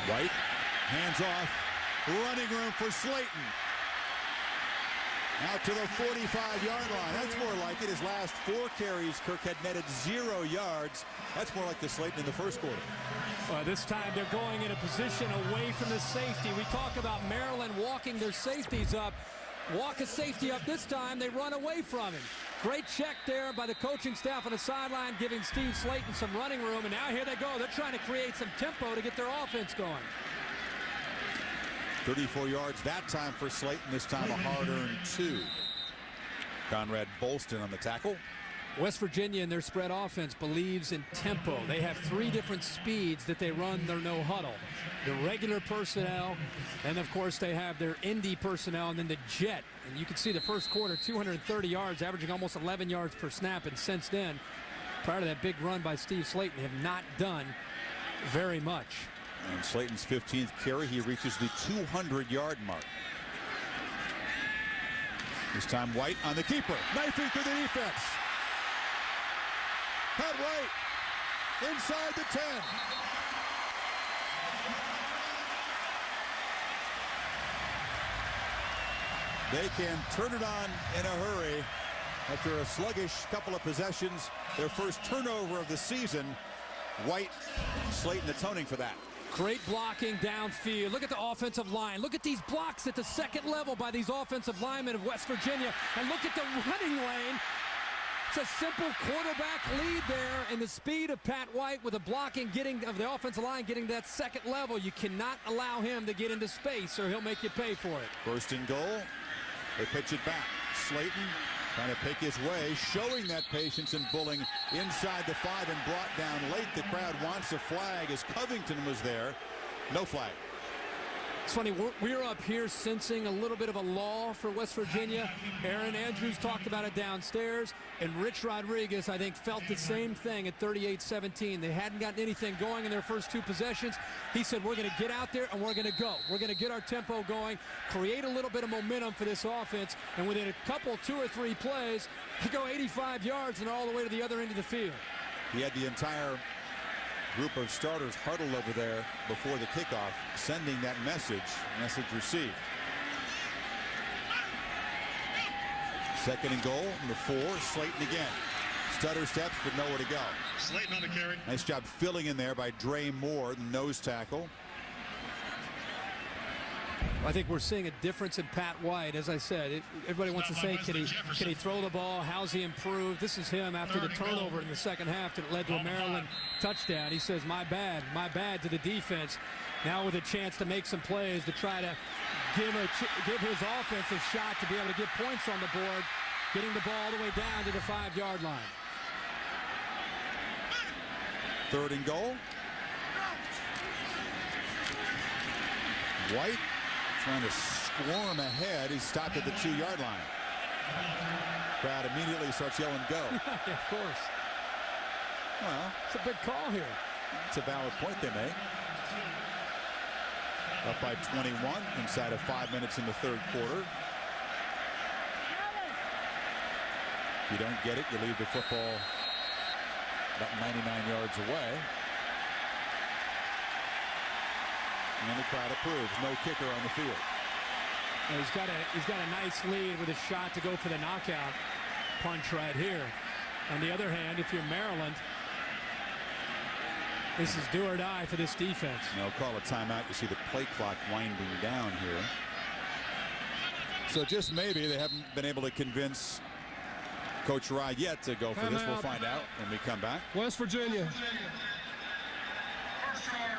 White, hands off, running room for Slayton. Out to the 45-yard line. That's more like it. His last 4 carries, Kirk had netted 0 yards. That's more like the Slayton in the first quarter. This time they're going in a position away from the safety. We talk about Maryland walking their safeties up. Walk a safety up this time, they run away from him. Great check there by the coaching staff on the sideline, giving Steve Slayton some running room, and now here they go. They're trying to create some tempo to get their offense going. 34 yards that time for Slayton, this time a hard-earned 2. Conrad Bolston on the tackle. West Virginia in their spread offense believes in tempo. They have 3 different speeds that they run their no huddle. The regular personnel, and of course they have their Indy personnel, and then the jet. And you can see the first quarter, 230 yards, averaging almost 11 yards per snap. And since then, prior to that big run by Steve Slayton, have not done very much. And Slayton's 15th carry, he reaches the 200-yard mark. This time White on the keeper, knifing through the defense. Pat White inside the 10. They can turn it on in a hurry after a sluggish couple of possessions. Their first turnover of the season. White, Slayton atoning for that. Great blocking downfield. Look at the offensive line. Look at these blocks at the second level by these offensive linemen of West Virginia. And look at the running lane. It's a simple quarterback lead there, and the speed of Pat White with the blocking of the offensive line getting that second level. You cannot allow him to get into space or he'll make you pay for it. First and goal. They pitch it back. Slayton trying to pick his way, showing that patience and bullying inside the 5 and brought down late. The crowd wants a flag as Covington was there. No flag. It's funny, we're up here sensing a little bit of a lull for West Virginia. Aaron Andrews talked about it downstairs, and Rich Rodriguez, I think, felt the same thing at 38-17. They hadn't gotten anything going in their first 2 possessions. He said, we're going to get out there and we're going to go. We're going to get our tempo going, create a little bit of momentum for this offense, and within a couple, 2 or 3 plays, they go 85 yards and all the way to the other end of the field. He had the entire group of starters huddled over there before the kickoff, sending that message received. Second and goal, number 4, Slayton again. Stutter steps, but nowhere to go. Slayton on the carry. Nice job filling in there by Dre Moore, the nose tackle. I think we're seeing a difference in Pat White. As I said, everybody wants to say, can he throw the ball? How's he improved? This is him after the turnover in the second half that led to a Maryland touchdown. He says, my bad to the defense. Now with a chance to make some plays to try to give his offense a shot to be able to get points on the board, getting the ball all the way down to the 5-yard line. Third and goal. White trying to swarm ahead. He's stopped at the 2-yard line. Crowd immediately starts yelling, go. Yeah, of course. Well, it's a big call here. It's a valid point they make. Up by 21 inside of 5 minutes in the third quarter. If you don't get it, you leave the football about 99 yards away. And the crowd approves. No kicker on the field. And he's got a nice lead with a shot to go for the knockout punch right here. On the other hand, if you're Maryland, this is do or die for this defense. They'll call a timeout. You see the play clock winding down here. So just maybe they haven't been able to convince Coach Rye yet to go for this. We'll find out when we come back. West Virginia.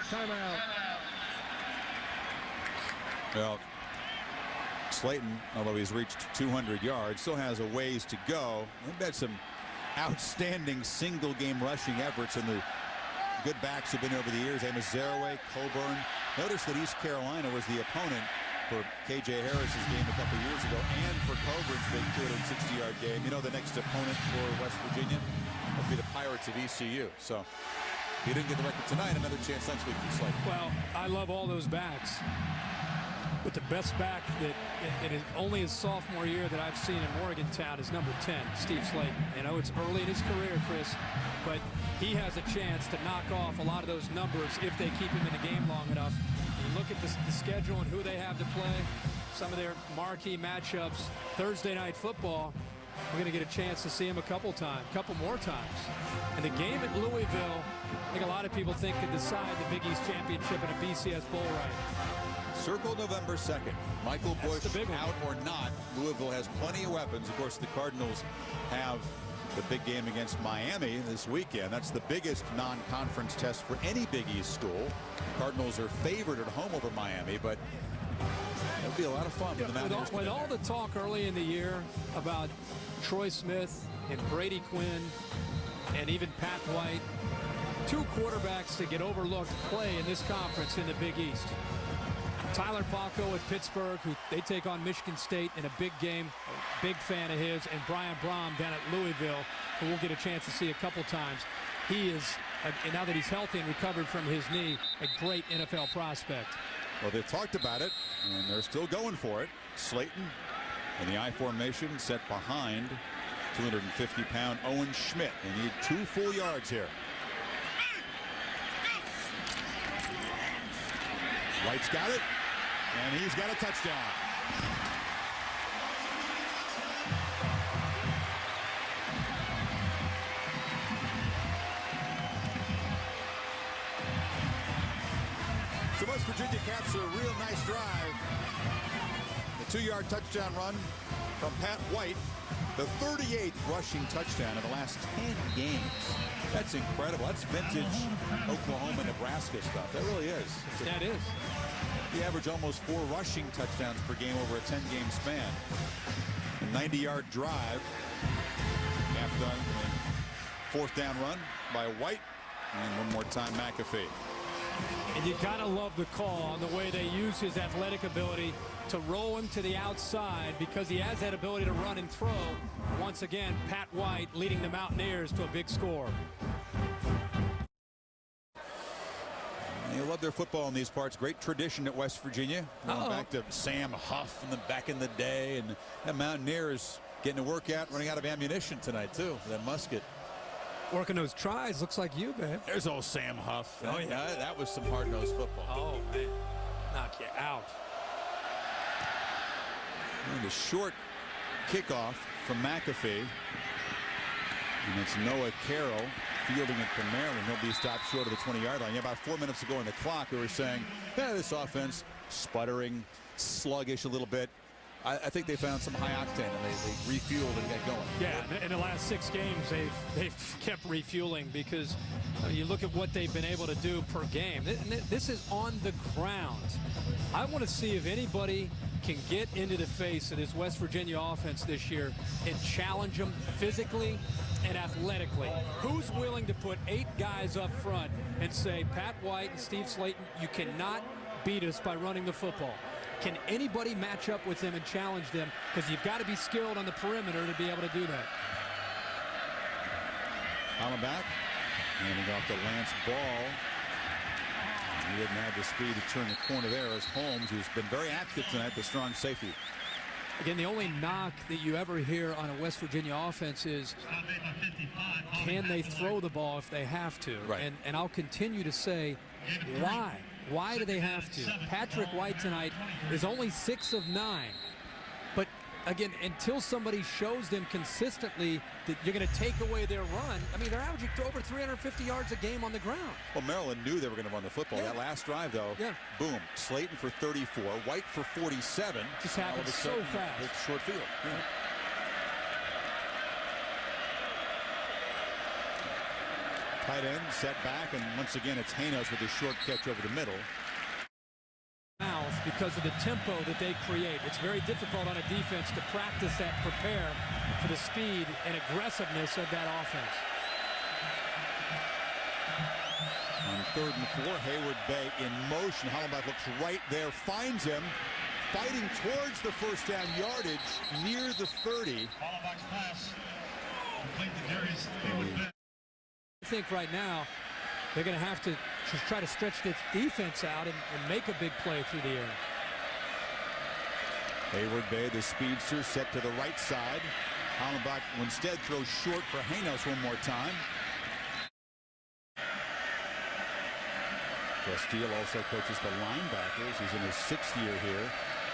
Timeout. Well, Slayton, although he's reached 200 yards, still has a ways to go. They've had some outstanding single game rushing efforts, and the good backs have been over the years. Amos Zaraway, Coburn. Notice that East Carolina was the opponent for K.J. Harris's game a couple years ago and for Coburn's big 260-yard game. You know, the next opponent for West Virginia would be the Pirates of ECU. So if you didn't get the record tonight, another chance next week for Slayton. Well, I love all those backs. But the best back that it is only his sophomore year that I've seen in Morgantown is number 10, Steve Slayton. You know, it's early in his career, Chris, but he has a chance to knock off a lot of those numbers if they keep him in the game long enough. You look at the schedule and who they have to play, some of their marquee matchups, Thursday night football, we're going to get a chance to see him a couple more times. And the game at Louisville, I think a lot of people think could decide the Big East Championship in a BCS Bowl right. Circle November 2nd. Michael Bush out or not, Louisville has plenty of weapons. Of course, the Cardinals have the big game against Miami this weekend. That's the biggest non-conference test for any Big East school. The Cardinals are favored at home over Miami, but it'll be a lot of fun. With all the talk early in the year about Troy Smith and Brady Quinn and even Pat White, 2 quarterbacks to get overlooked play in this conference in the Big East. Tyler Paco at Pittsburgh, who they take on Michigan State in a big game, a big fan of his, and Brian Brom down at Louisville, who we'll get a chance to see a couple times. He is and now that he's healthy and recovered from his knee, a great NFL prospect. Well, they've talked about it, and they're still going for it. Slayton in the I formation, set behind 250-pound Owen Schmidt. They need 2 full yards here. White's got it, and he's got a touchdown. So West Virginia caps a real nice drive. The 2-yard touchdown run from Pat White, the 38th rushing touchdown in the last 10 games. That's incredible. That's vintage Oklahoma, Nebraska stuff. That really is. That is. He averaged almost 4 rushing touchdowns per game over a 10-game span. A 90-yard drive. Half done. 4th down run by White. And one more time, McAfee. And you gotta love the call on the way they use his athletic ability to roll him to the outside, because he has that ability to run and throw. Once again, Pat White leading the Mountaineers to a big score. You love their football in these parts. Great tradition at West Virginia. Going back to Sam Huff and back in the day, and the Mountaineers getting to work out, running out of ammunition tonight too. That musket. Working those tries, looks like you, babe. There's old Sam Huff. Oh yeah, that was some hard-nosed football. Oh man, knock you out. And a short kickoff from McAfee. And it's Noah Carroll fielding it from Maryland. He'll be stopped short of the 20-yard line. Yeah, about 4 minutes ago on the clock, we were saying, yeah, this offense sputtering, sluggish a little bit. I think they found some high octane, and they refueled and got going. Yeah, in the last 6 games, they've kept refueling, because you look at what they've been able to do per game. This is on the ground. I want to see if anybody can get into the face of this West Virginia offense this year and challenge them physically and athletically. Who's willing to put 8 guys up front and say, Pat White and Steve Slayton, you cannot beat us by running the football? Can anybody match up with them and challenge them? Because you've got to be skilled on the perimeter to be able to do that. Allen back, handing off to Lance Ball. He didn't have the speed to turn the corner there as Holmes, who's been very active tonight, the strong safety. Again, the only knock that you ever hear on a West Virginia offense is, can they throw the ball if they have to? Right. And I'll continue to say, why? Why do they have to? Patrick White tonight is only 6 of 9. But again, until somebody shows them consistently that you're going to take away their run, I mean, they're averaging over 350 yards a game on the ground. Well, Maryland knew they were going to run the football. That last drive, though, boom, Slayton for 34, White for 47. Just happened so fast. Big short field. Yeah. Tight end set back, and once again it's Hanos with a short catch over the middle. Because of the tempo that they create, it's very difficult on a defense to practice that, prepare for the speed and aggressiveness of that offense. On 3rd and 4, Hayward Bay in motion. Hollenbach looks right there, finds him, fighting towards the first down yardage near the 30. Hollenbach's pass complete to Darius Hayward Bay. I think right now they're going to have to just try to stretch this defense out and make a big play through the air. Hayward Bay, the speedster, set to the right side. Hollenbach instead throws short for Hanos one more time. Castile also coaches the linebackers. He's in his 6th year here,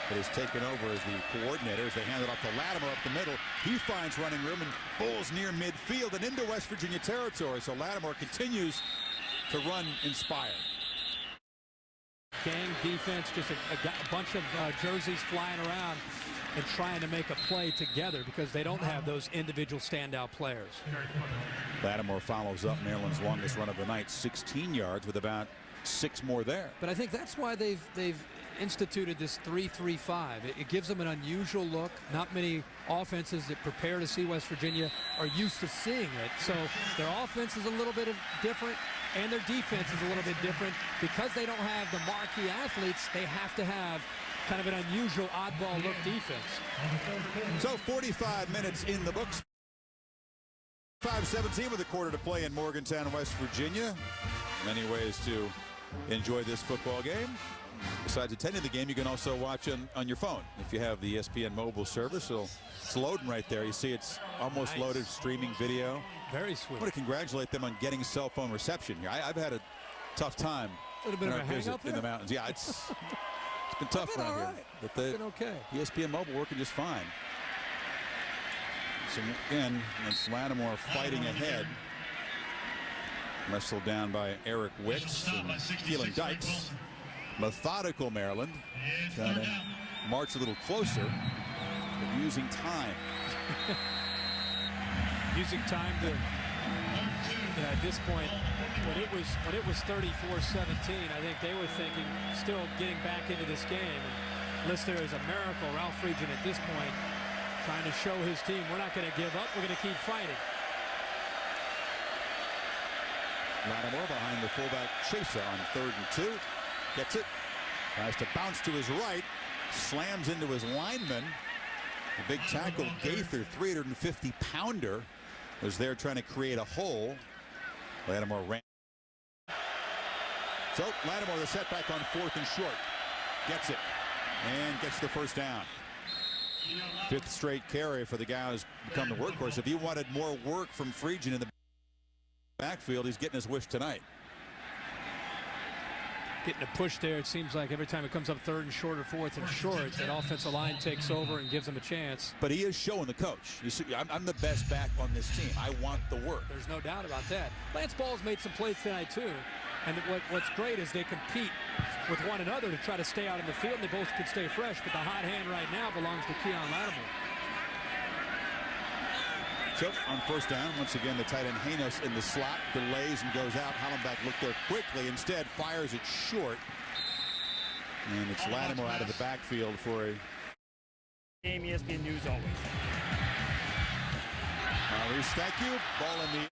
but has taken over as the coordinator as they hand it off to Latimer up the middle. He finds running room and bowls near midfield and into West Virginia territory. So Latimer continues to run inspired. Gang defense, just a bunch of jerseys flying around and trying to make a play together because they don't have those individual standout players. Latimer follows up Maryland's longest run of the night, 16 yards with about 6 more there. But I think that's why they've instituted this 3-3-5. It gives them an unusual look. Not many offenses that prepare to see West Virginia are used to seeing it. So their offense is a little bit different, and their defense is a little bit different. Because they don't have the marquee athletes, they have to have kind of an unusual oddball look defense. So 45 minutes in the books. 5:17 with a quarter to play in Morgantown, West Virginia. Many ways to enjoy this football game. Besides attending the game, you can also watch on your phone. If you have the ESPN mobile service, it's loading right there. You see it's almost loaded, streaming video. Very sweet. I want to congratulate them on getting cell phone reception here. I've had a tough time A little bit of a hang up in the mountains. Yeah, it's been tough around here. But the okay. ESPN mobile working just fine. So again, it's Lattimore fighting ahead. Wrestled down by Eric Wicks and Keelan Dykes. Methodical Maryland, trying to march a little closer, but using time. Using time to, at this point, when it was 34-17, I think they were thinking still getting back into this game. Unless there is a miracle, Ralph Friedgen at this point trying to show his team we're not going to give up, we're going to keep fighting. Lattimore behind the fullback Chesa on 3rd and 2. Gets it. Tries to bounce to his right. Slams into his lineman. The big tackle Gaither, 350-pounder, was there trying to create a hole. Lattimore ran. So Lattimore the setback on 4th and short. Gets it. And gets the first down. 5th straight carry for the guy who's become the workhorse. If he wanted more work from Friedgen in the backfield, he's getting his wish tonight. Getting a push there, it seems like every time it comes up 3rd and short or 4th and short, that offensive line takes over and gives him a chance. But he is showing the coach. You see, I'm the best back on this team. I want the work. There's no doubt about that. Lance Ball's made some plays tonight too. And what's great is they compete with one another to try to stay out in the field, and they both can stay fresh. But the hot hand right now belongs to Keon Lattimore. So on 1st down, once again, the tight end Haynos in the slot, delays and goes out. Hollenbach looked there quickly, instead fires it short. And it's Lattimore out of the backfield for a game. ESPN News always. Maurice, thank you. Ball in the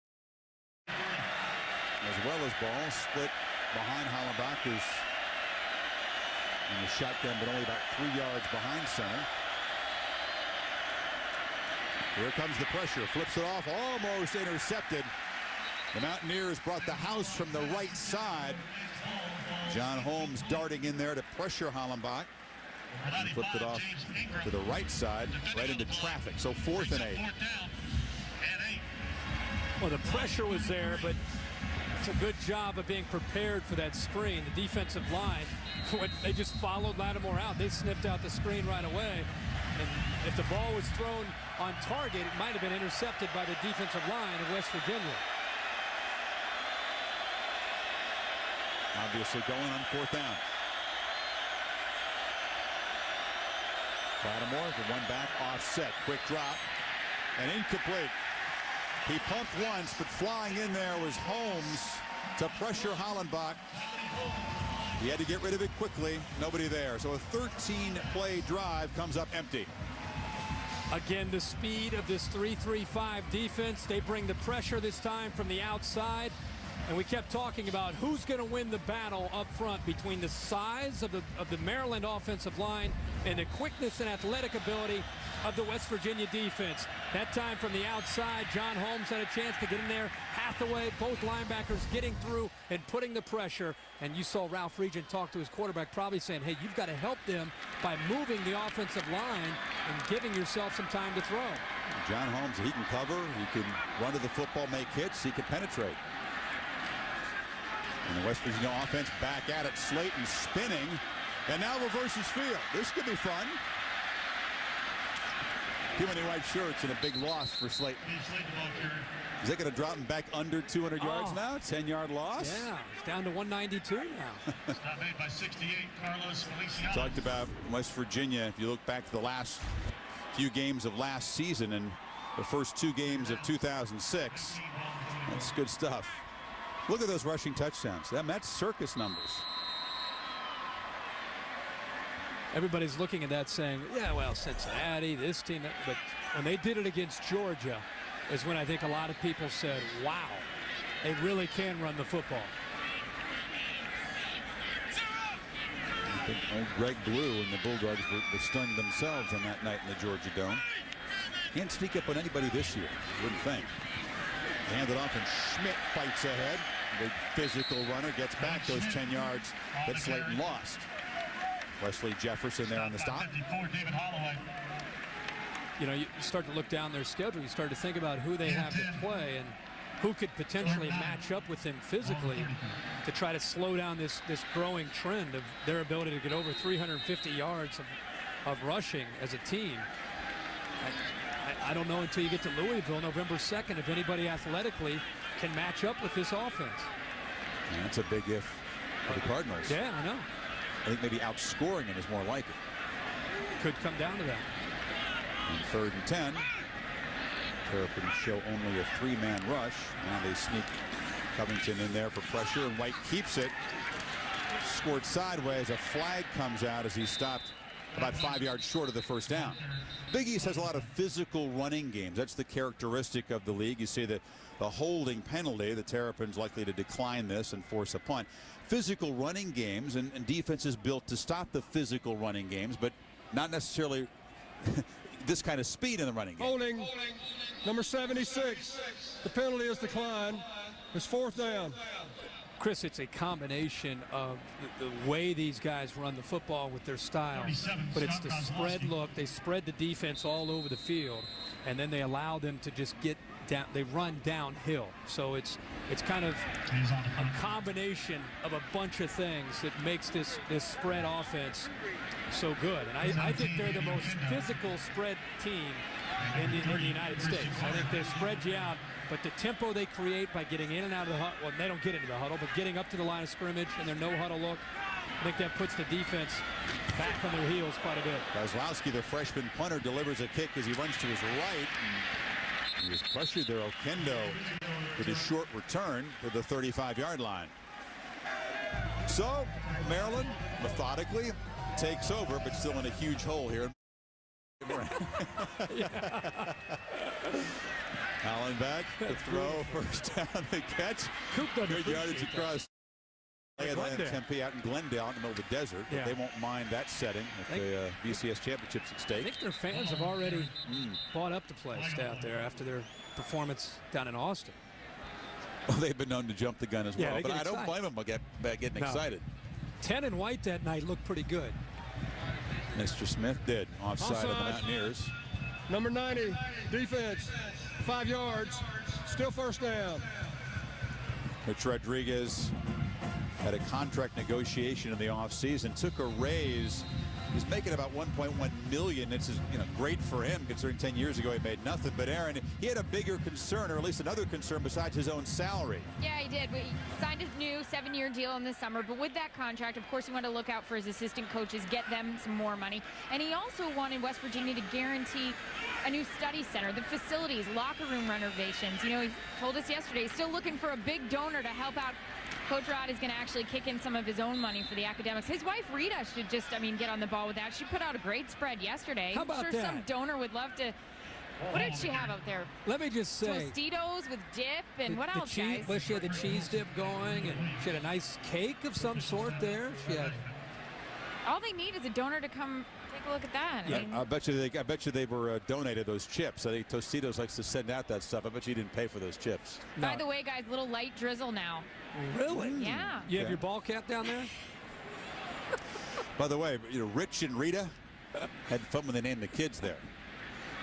as well as ball split behind Hollenbach, who's in the shotgun, but only about 3 yards behind center. Here comes the pressure, flips it off, almost intercepted. The Mountaineers brought the house from the right side. John Holmes darting in there to pressure Hollenbach. And flipped it off to the right side, right into traffic. So 4th and 8. Well, the pressure was there, but it's a good job of being prepared for that screen. The defensive line, they just followed Lattimore out. They sniffed out the screen right away. And if the ball was thrown on target, it might have been intercepted by the defensive line of West Virginia. Obviously going on 4th down. Lattimore, the one back offset, quick drop, and incomplete. He pumped once, but flying in there was Holmes to pressure Hollenbach. He had to get rid of it quickly. Nobody there. So a 13-play drive comes up empty. Again, the speed of this 3-3-5 defense. They bring the pressure this time from the outside. And we kept talking about who's going to win the battle up front between the size of the Maryland offensive line and the quickness and athletic ability of the West Virginia defense. That time from the outside, John Holmes had a chance to get in there. Hathaway, both linebackers getting through and putting the pressure. And you saw Ralph Friedgen talk to his quarterback, probably saying, hey, you've got to help them by moving the offensive line and giving yourself some time to throw. John Holmes, he can cover, he can run to the football, make hits, he can penetrate. And the West Virginia offense back at it. Slayton spinning, and now reverses field. This could be fun. Too many white shirts and a big loss for Slayton. Is that going to drop him back under 200 yards now? 10-yard loss? Yeah, it's down to 192 now. Stop made by 68, Carlos Feliciano. Talked about West Virginia. If you look back to the last few games of last season and the first 2 games of 2006, that's good stuff. Look at those rushing touchdowns. That's circus numbers. Everybody's looking at that saying, yeah, well, Cincinnati, this team. But when they did it against Georgia is when I think a lot of people said, wow, they really can run the football. I think old Greg Blue and the Bulldogs were stunned themselves on that night in the Georgia Dome. Can't sneak up on anybody this year, you wouldn't think. Hand it off, and Schmidt fights ahead. Big physical runner gets back those 10 yards that Slayton lost. Wesley Jefferson there on the stop. You know, you start to look down their schedule. You start to think about who they have to play and who could potentially match up with them physically to try to slow down this growing trend of their ability to get over 350 yards of rushing as a team. I don't know until you get to Louisville November 2nd if anybody athletically can match up with this offense. And that's a big if for the Cardinals. Yeah, I know. I think maybe outscoring it is more like it. Could come down to that. And 3rd and 10. Terrapins show only a 3-man rush. Now they sneak Covington in there for pressure, and White keeps it. Scored sideways. A flag comes out as he stopped about 5 yards short of the first down. Big East has a lot of physical running games. That's the characteristic of the league. You see the holding penalty. The Terrapins likely to decline this and force a punt. Physical running games, and defense is built to stop the physical running games, but not necessarily this kind of speed in the running game. Holding, number 76. The penalty is declined. It's 4th down. Chris, it's a combination of the way these guys run the football with their style, but it's the spread look. They spread the defense all over the field, and then they allow them to just get down. They run downhill. So it's kind of a combination of a bunch of things that makes this spread offense so good. And I think they're the most physical spread team in the United States. I think they spread you out. But the tempo they create by getting in and out of the huddle, well, they don't get into the huddle, but getting up to the line of scrimmage and their no-huddle look, I think that puts the defense back on their heels quite a bit. Kozlowski, the freshman punter, delivers a kick as he runs to his right. He was pressured there. Okendo with a short return to the 35-yard line. So Maryland methodically takes over, but still in a huge hole here. Allen back, the throw, first down, the catch. Good yardage across. Tempe out in Glendale in the middle of the desert. But they won't mind that setting with the BCS championships at stake. I think their fans have already bought up the place out there after their performance down in Austin. Well, they've been known to jump the gun as well, but I don't blame them about getting excited. 10 and White that night looked pretty good. Mr. Smith did offside of the Mountaineers. Number 90, defense, 5 yards, still 1st down. Rich Rodriguez had a contract negotiation in the offseason, took a raise. He's making about $1.1 million. This is great for him considering 10 years ago he made nothing. But Aaron, he had a bigger concern, or at least another concern besides his own salary. Yeah, he did. He signed a new 7-year deal in the summer. But with that contract, of course, he wanted to look out for his assistant coaches, get them some more money. And he also wanted West Virginia to guarantee a new study center, the facilities, locker room renovations. He told us yesterday he's still looking for a big donor to help out. Coach Rod is going to actually kick in some of his own money for the academics. His wife Rita should just, get on the ball with that. She put out a great spread yesterday. How about I'm sure that? Some donor would love to. What did she have out there? Let me just say, Tostitos with dip and what else, guys? Well, she had the cheese dip going, and she had a nice cake of some sort there. She had. All they need is a donor to come take a look at that. Yeah, I bet you they were donated those chips. I think Tostitos likes to send out that stuff. I bet you didn't pay for those chips. By the way, guys, little light drizzle now. Really? Yeah. You have your ball cap down there? By the way, Rich and Rita had fun when they named the kids there.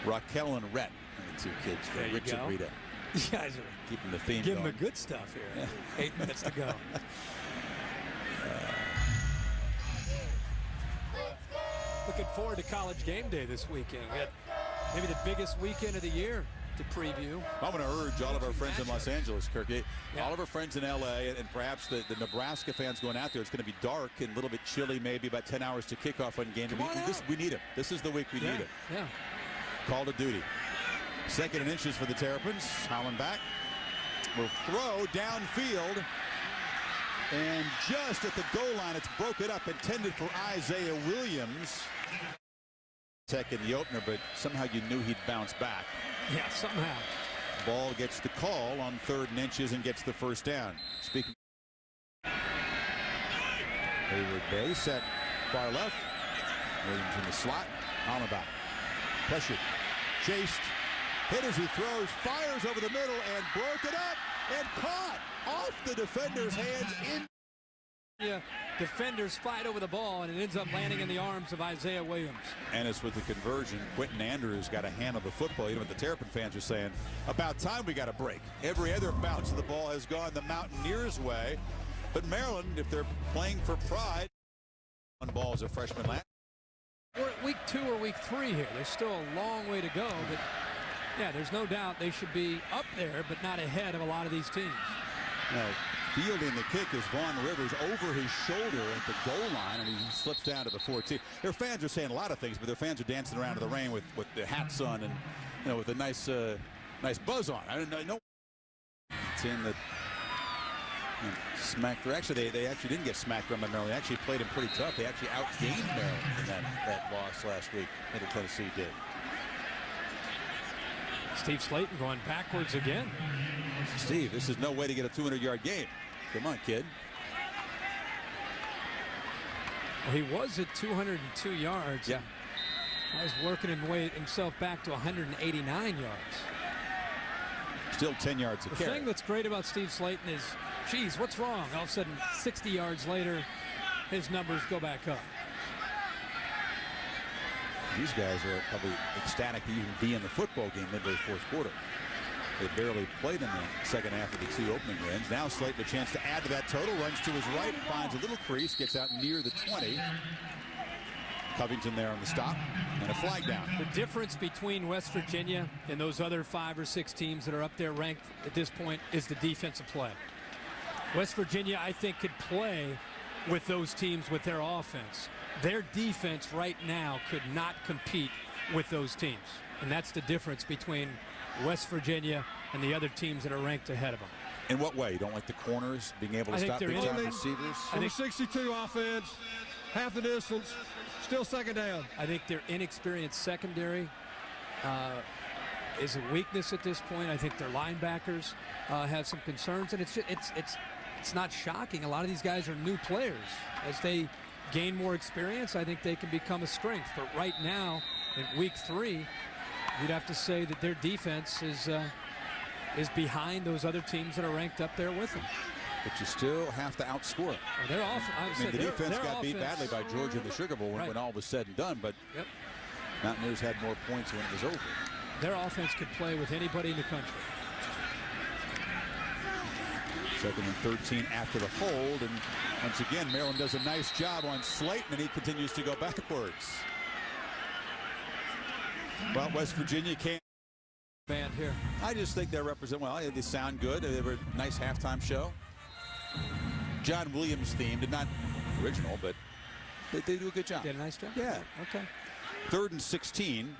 Raquel and Rhett are the two kids for Rich and Rita. You guys are keeping the theme going. going. Give them the good stuff here. Yeah. 8 minutes to go. Looking forward to College Game Day this weekend. We had maybe the biggest weekend of the year to preview. I'm going to urge all of our friends in Los Angeles, Kirk, all of our friends in L.A., and perhaps the Nebraska fans going out there. It's going to be dark and a little bit chilly, maybe about 10 hours to kick off on game day. We need it. This is the week we need it. Yeah. Call to duty. 2nd and inches for the Terrapins. Holland back. Will throw downfield. And just at the goal line, it's broken up, intended for Isaiah Williams. Tech in the opener, but somehow you knew he'd bounce back. Yeah, somehow. Ball gets the call on 3rd and inches and gets the first down. Speaking. Hayward Bay set far left. Williams in the slot. Hollenbach. Pressured. Chased. Hit as he throws, fires over the middle, and broken up and caught off the defender's hands. Yeah, defenders fight over the ball, and it ends up landing in the arms of Isaiah Williams. And it's with the conversion. Quentin Andrews got a hand on the football. You know what the Terrapin fans are saying? About time we got a break. Every other bounce of the ball has gone the Mountaineers' way. But Maryland, if they're playing for pride, one ball as a freshman last. We're at week 2 or week 3 here. There's still a long way to go. But, yeah, there's no doubt they should be up there, but not ahead of a lot of these teams. Now, fielding the kick is Vaughn Rivers over his shoulder at the goal line, and he slips down to the 14. Their fans are saying a lot of things, but their fans are dancing around in the rain with the hats on and, you know, with a nice buzz on. I don't know. It's in the smacked. Actually, they actually didn't get smacked around by Maryland. They actually played them pretty tough. They actually outgained Maryland in that loss last week. Middle Tennessee did. Steve Slayton going backwards again. Steve, this is no way to get a 200-yard game. Come on, kid. Well, he was at 202 yards. Yeah. He's working himself back to 189 yards. Still 10 yards a The carry. thing that's great about Steve Slayton is, geez, what's wrong? All of a sudden, 60 yards later, his numbers go back up. These guys are probably ecstatic to even be in the football game midway fourth quarter. They barely played in the second half of the 2 opening runs. Now Slayton a chance to add to that total. Runs to his right, finds a little crease, gets out near the 20. Covington there on the stop, and a flag down. The difference between West Virginia and those other 5 or 6 teams that are up there ranked at this point is the defensive play. West Virginia, I think, could play with those teams with their offense. Their defense right now could not compete with those teams. And that's the difference between West Virginia and the other teams that are ranked ahead of them. In what way? You don't like the corners being able to stop big time receivers? Number 62 offense, half the distance, still second down. I think their inexperienced secondary is a weakness at this point. I think their linebackers have some concerns, and it's not shocking. A lot of these guys are new players. As they gain more experience, I think they can become a strength. But right now, in week 3, you'd have to say that their defense is behind those other teams that are ranked up there with them. But you still have to outscore them. Well, the defense got beat badly by Georgia in the Sugar Bowl when all was said and done, but Mountaineers had more points when it was over. Their offense could play with anybody in the country. 2nd and 13 after the hold, and once again Maryland does a nice job on Slayton, and he continues to go backwards. Well, West Virginia can't. Band here. I just think they represent well. They sound good. They were a nice halftime show. John Williams themed, not original, but they do a good job. Did a nice job. Yeah. Okay. 3rd and 16.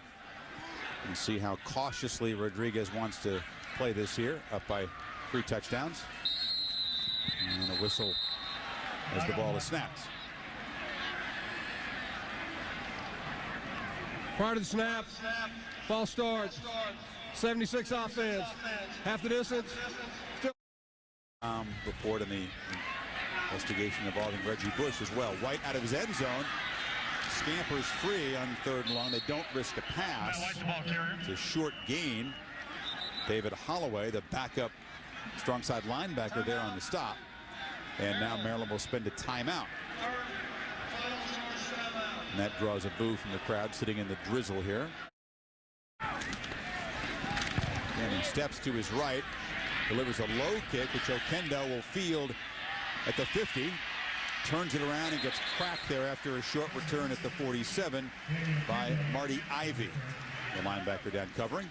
And see how cautiously Rodriguez wants to play this here. Up by 3 touchdowns. And a whistle as the ball is snapped. Prior to the snap, false start, 76 offense, half the distance. Report in the investigation involving Reggie Bush as well. White out of his end zone. Scampers free on 3rd and long. They don't risk a pass. It's a short gain. David Holloway, the backup strong side linebacker, there on the stop. And now Maryland will spend a timeout. And that draws a boo from the crowd sitting in the drizzle here. And he steps to his right, delivers a low kick, which Okendo will field at the 50. Turns it around and gets cracked there after a short return at the 47 by Marty Ivy, the linebacker down covering.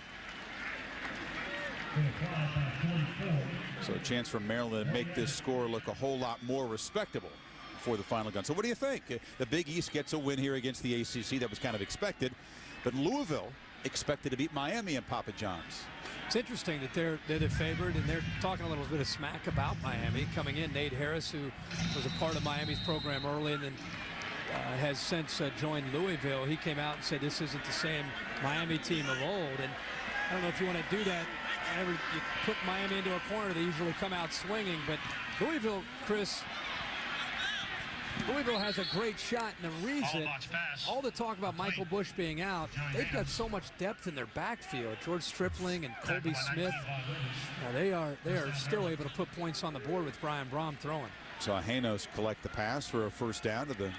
So a chance for Maryland to make this score look a whole lot more respectable before the final gun. So what do you think? The Big East gets a win here against the ACC. That was kind of expected. But Louisville expected to beat Miami and Papa John's. It's interesting that they're the favorite, and they're talking a little bit of smack about Miami. Coming in, Nate Harris, who was a part of Miami's program early and then has since joined Louisville. He came out and said this isn't the same Miami team of old. And I don't know if you want to do that. Whenever you put Miami into a corner, they usually come out swinging. But Louisville, Chris, Louisville has a great shot, and the reason, all the talk about Michael Bush being out, they've got so much depth in their backfield. George Stripling and Colby Smith, they are still able to put points on the board with Brian Brom throwing. Saw Hanos collect the pass for a first down to the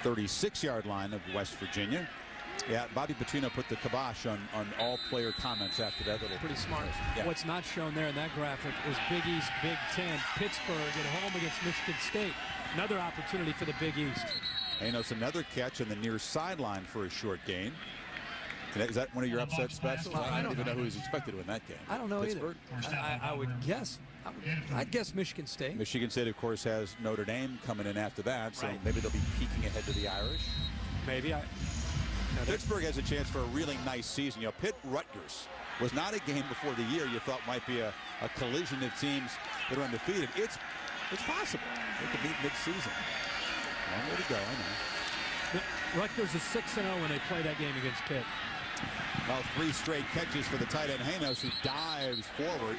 36-yard line of West Virginia. Yeah, Bobby Petrino put the kibosh on all player comments after that little. Pretty smart. Yeah. What's not shown there in that graphic is Big East, Big Ten, Pittsburgh at home against Michigan State. Another opportunity for the Big East. Hanos another catch on the near sideline for a short gain. Is that one of your upset specials? I don't even know who he's expected to win that game. I don't know Pittsburgh? either. I would guess. I'd guess Michigan State. Michigan State, of course, has Notre Dame coming in after that, so maybe they'll be peeking ahead to the Irish. Maybe. Pittsburgh has a chance for a really nice season. You know, Pitt-Rutgers was not a game before the year you thought might be a collision of teams that are undefeated. It's possible. They could meet mid-season. Long way to go, I know. Rutgers is 6-0 when they play that game against Pitt. Well, 3 straight catches for the tight end Hanos, who dives forward.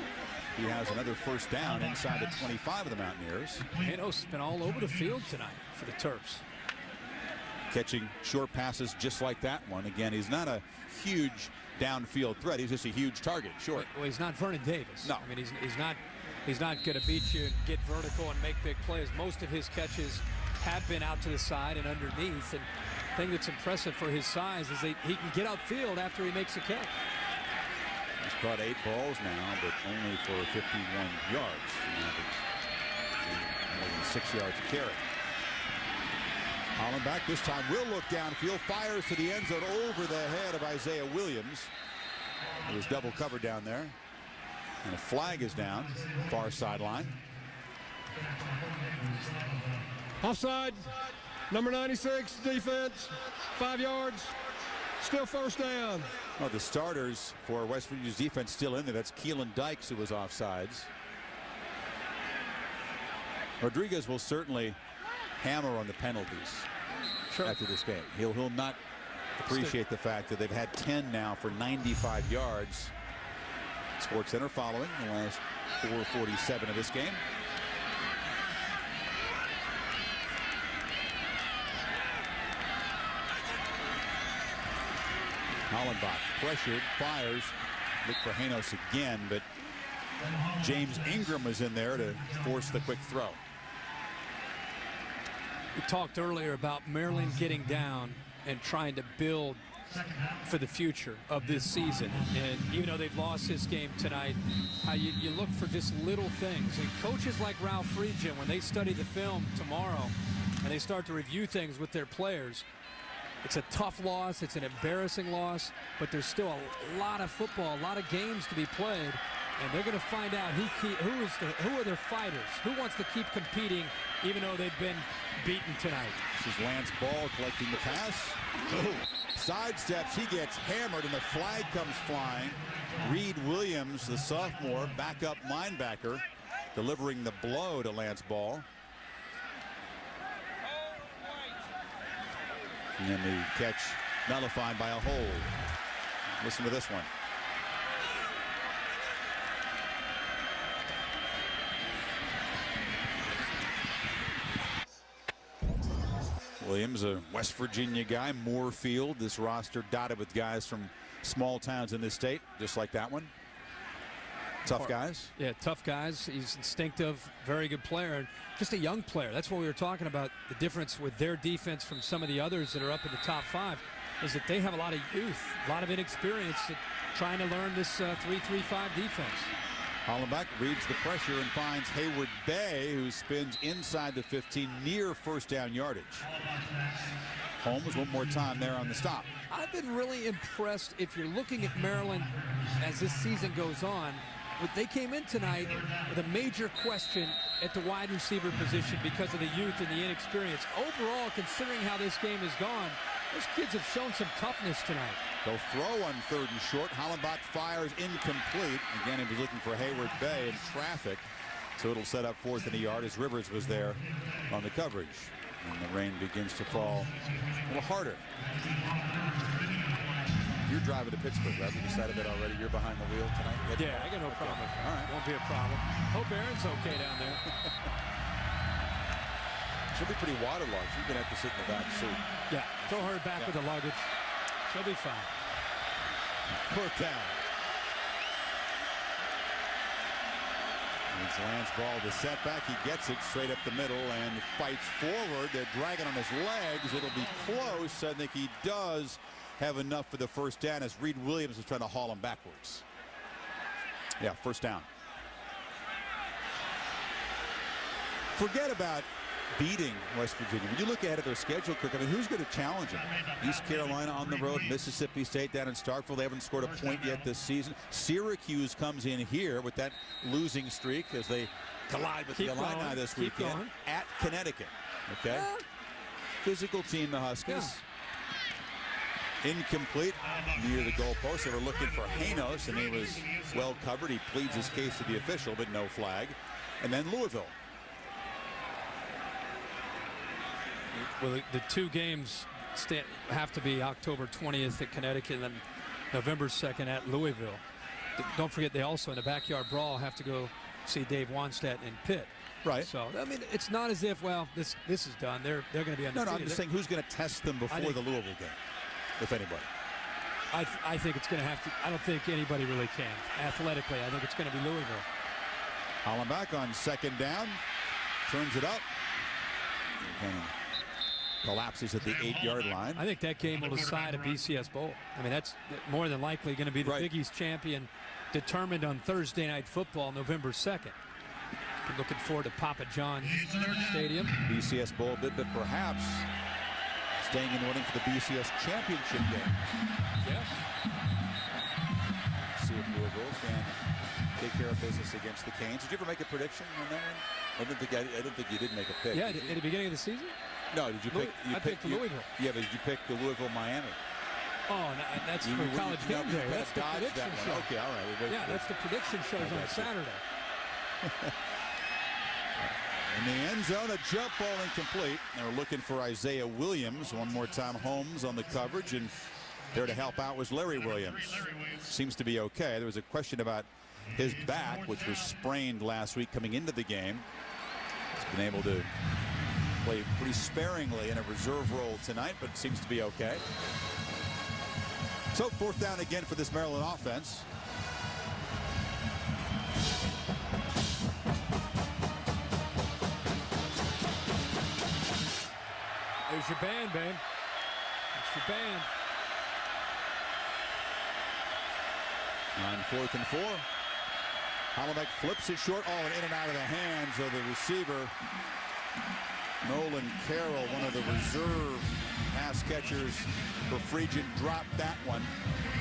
He has another first down inside the 25 of the Mountaineers. Hanos has been all over the field tonight for the Terps. Catching short passes just like that one. Again, he's not a huge downfield threat. He's just a huge target, short. Well, he's not Vernon Davis. No. I mean, he's not going to beat you, get vertical, and make big plays. Most of his catches have been out to the side and underneath. And the thing that's impressive for his size is that he can get outfield after he makes a catch. He's caught 8 balls now, but only for 51 yards. More than 6 yards to carry. Hollenbach this time will look downfield, fires to the end zone over the head of Isaiah Williams. It was double covered down there. And a flag is down, far sideline. Offside, number 96, defense, 5 yards, still first down. Well, the starters for West Virginia's defense still in there. That's Keelan Dykes, who was offsides. Rodriguez will certainly hammer on the penalties after this game. He'll not appreciate the fact that they've had 10 now for 95 yards. Sports Center following the last 4:47 of this game. Hollenbach pressured, fires, look for Hanos again, but James Ingram was in there to force the quick throw. We talked earlier about Maryland getting down and trying to build for the future of this season. And even though they've lost this game tonight, how you look for just little things. And coaches like Ralph Friedgen, when they study the film tomorrow and they start to review things with their players, it's a tough loss, it's an embarrassing loss, but there's still a lot of football, a lot of games to be played. And they're going to find out who are their fighters, who wants to keep competing even though they've been beaten tonight. This is Lance Ball collecting the pass. Oh, sidesteps, he gets hammered and the flag comes flying. Reed Williams, the sophomore backup linebacker, delivering the blow to Lance Ball. And then the catch nullified by a hold. Listen to this one. Williams, a West Virginia guy, Moorefield. This roster dotted with guys from small towns in this state, just like that one. Tough guys. Yeah, tough guys. He's instinctive, very good player, and just a young player. That's what we were talking about. The difference with their defense from some of the others that are up in the top 5 is that they have a lot of youth, a lot of inexperience trying to learn this 3-3-5 defense. Hollenbach reads the pressure and finds Hayward Bay, who spins inside the 15 near first down yardage. Holmes one more time there on the stop. I've been really impressed if you're looking at Maryland as this season goes on. They came in tonight with a major question at the wide receiver position because of the youth and the inexperience. Overall, considering how this game has gone, those kids have shown some toughness tonight. They'll throw on 3rd and short. Hollenbach fires incomplete. Again, he was looking for Hayward Bay in traffic. So it'll set up 4th and a yard as Rivers was there on the coverage. And the rain begins to fall a little harder. You're driving to Pittsburgh, right? We decided that already. You're behind the wheel tonight? Yeah, I got no problem. All right. Won't be a problem. Hope Aaron's okay down there. She'll be pretty waterlogged. She's going to have to sit in the back seat. Yeah, throw her back with the luggage. She'll be fine. 4th down. It's Lance Ball, the setback. He gets it straight up the middle and fights forward. They're dragging on his legs. It'll be close. I think he does have enough for the 1st down as Reed Williams is trying to haul him backwards. Yeah, 1st down. Forget about beating West Virginia. When you look ahead at their schedule, Kirk, I mean, who's going to challenge them? East Carolina on the road, Mississippi State down in Starkville. They haven't scored a point yet this season. Syracuse comes in here with that losing streak as they collide with the Illini this weekend at Connecticut. Okay. Physical team, the Huskies. Incomplete near the goalpost. They were looking for Hanos, and he was well covered. He pleads his case to the official, but no flag. And then Louisville. Well, the 2 games have to be October 20th at Connecticut and then November 2nd at Louisville. Don't forget, they also in the backyard brawl have to go see Dave Wannstedt in Pitt. Right. So I mean, it's not as if, well, this is done. They're going to be undefeated. No, I'm just saying who's going to test them before the Louisville game, if anybody. I think it's going to have to. I don't think anybody really can athletically. I think it's going to be Louisville. Hollenbach on 2nd down, turns it up. Collapses at the 8-yard line. I think that game will decide a BCS Bowl. I mean, that's more than likely going to be the Big East champion determined on Thursday Night Football, November 2nd. We're looking forward to Papa John Stadium. BCS Bowl bid, but perhaps staying in running for the BCS championship game. Yes. See if Louisville can take care of business against the Canes. Did you ever make a prediction on that one? I didn't think you did make a pick. Yeah, at the beginning of the season? No, did you pick? I picked Louisville. Yeah, but did you pick the Louisville Miami? Oh, no, that's for college game day. That's the prediction show. Okay, all right. Yeah, that's the prediction shows on Saturday. In the end zone, a jump ball incomplete. They're looking for Isaiah Williams. One more time, Holmes on the coverage, and there to help out was Larry Williams. Seems to be okay. There was a question about his back, which was sprained last week coming into the game. He's been able to play pretty sparingly in a reserve role tonight, but seems to be okay. So 4th down again for this Maryland offense. There's your band, babe. That's your band. On 4th and 4. Hollenbach flips it short. Oh, and in and out of the hands of the receiver. Nolan Carroll, one of the reserve pass catchers for Phrygian, dropped that one.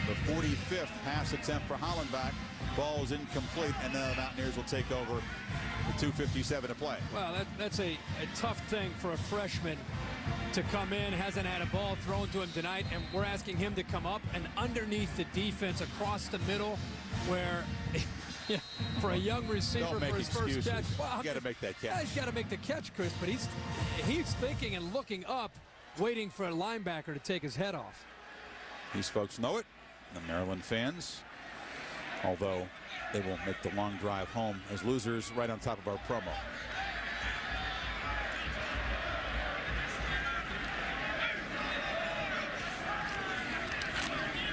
The 45th pass attempt for Hollenbach. Ball is incomplete, and then the Mountaineers will take over with 2:57 to play. Well, that's a tough thing for a freshman to come in. Hasn't had a ball thrown to him tonight, and we're asking him to come up and underneath the defense across the middle where for a young receiver for his first catch. Well, you got to make that catch. Yeah, he's got to make the catch, Chris, but he's thinking and looking up, waiting for a linebacker to take his head off. These folks know it, the Maryland fans, although they won't make the long drive home as losers right on top of our promo.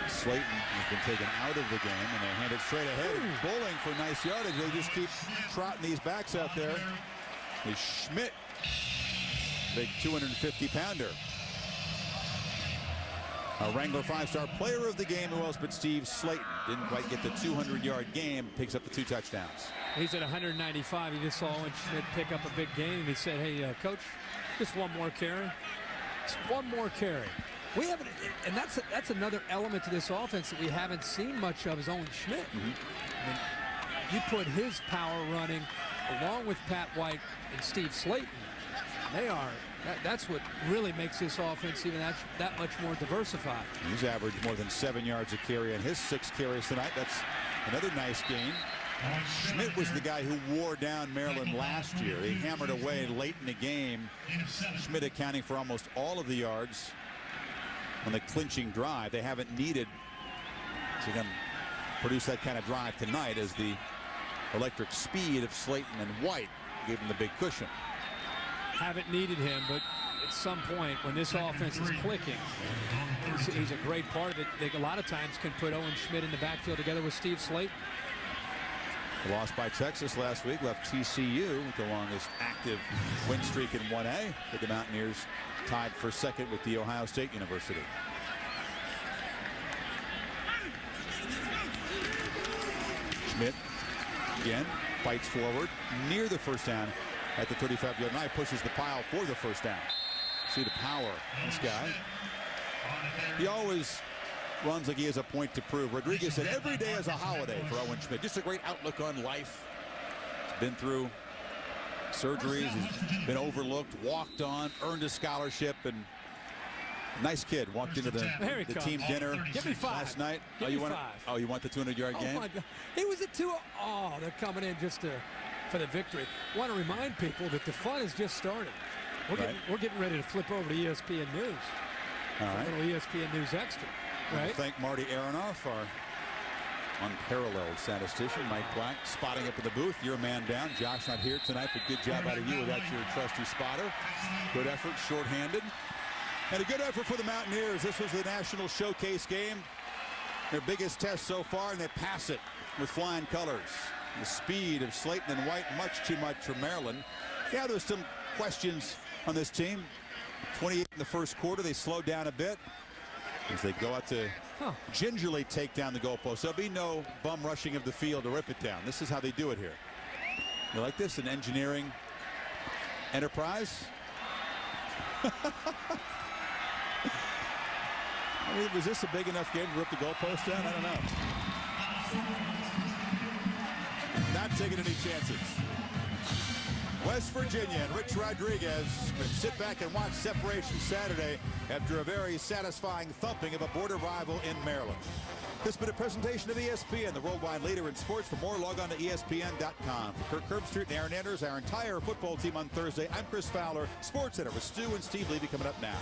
Slayton has been taken out of the game, and they hand it straight ahead. Bowling for nice yardage. They just keep trotting these backs out there. Is Schmidt, big 250-pounder. A Wrangler 5-star player of the game, who else but Steve Slayton. Didn't quite get the 200-yard game, picks up the 2 touchdowns. He's at 195. He just saw Owen Schmidt pick up a big game, and he said, hey, Coach, just one more carry. Just one more carry. We haven't, and that's another element to this offense that we haven't seen much of is Owen Schmidt. I mean, you put his power running along with Pat White and Steve Slayton. They are, that's what really makes this offense even that much more diversified. He's averaged more than 7 yards a carry in his 6 carries tonight. That's another nice gain. Schmidt was the guy who wore down Maryland last year. He hammered away late in the game. Schmidt accounting for almost all of the yards on the clinching drive. They haven't needed to produce that kind of drive tonight, as the electric speed of Slayton and White gave them the big cushion. haven't needed him, but at some point when this offense is clicking, he's a great part of it. They a lot of times can put Owen Schmidt in the backfield together with Steve Slate. The loss by Texas last week left TCU with the longest active win streak in 1A, with the Mountaineers tied for second with the Ohio State University. Schmidt again fights forward near the first down at the 35-yard line, pushes the pile for the first down. See the power in this guy. He always runs like he has a point to prove. Rodriguez said every day is a holiday for Owen Schmidt. Just a great outlook on life. He's been through surgeries, he's been overlooked, walked on, earned a scholarship, and nice kid. Walked into the team dinner last night. You want the 200-yard game? Oh my God. He was at 2. Oh, they're coming in just for the victory. Want to remind people that the fun has just started. We're getting ready to flip over to ESPN News. All right. A little ESPN News Extra. Right. Thank Marty Aronoff, our unparalleled statistician. Mike Black spotting up in the booth. You're a man down. Josh not here tonight, but good job out of you without your trusty spotter. Good effort, shorthanded. And a good effort for the Mountaineers. This was the national showcase game. Their biggest test so far, and they pass it with flying colors. The speed of Slayton and White, much too much for Maryland. Yeah, there's some questions on this team. 28 in the first quarter. They slowed down a bit as they go out to gingerly take down the goalpost. There'll be no bum rushing of the field to rip it down. This is how they do it here. You like this? An engineering enterprise? I mean, was this a big enough game to rip the goalpost down? I don't know. Not taking any chances. West Virginia and Rich Rodriguez can sit back and watch separation Saturday after a very satisfying thumping of a border rival in Maryland. This has been a presentation of ESPN, the worldwide leader in sports. For more, log on to ESPN.com. For Kirk Herbstreit and Aaron Anders, our entire football team on Thursday, I'm Chris Fowler. Sports Center with Stu and Steve Levy coming up now.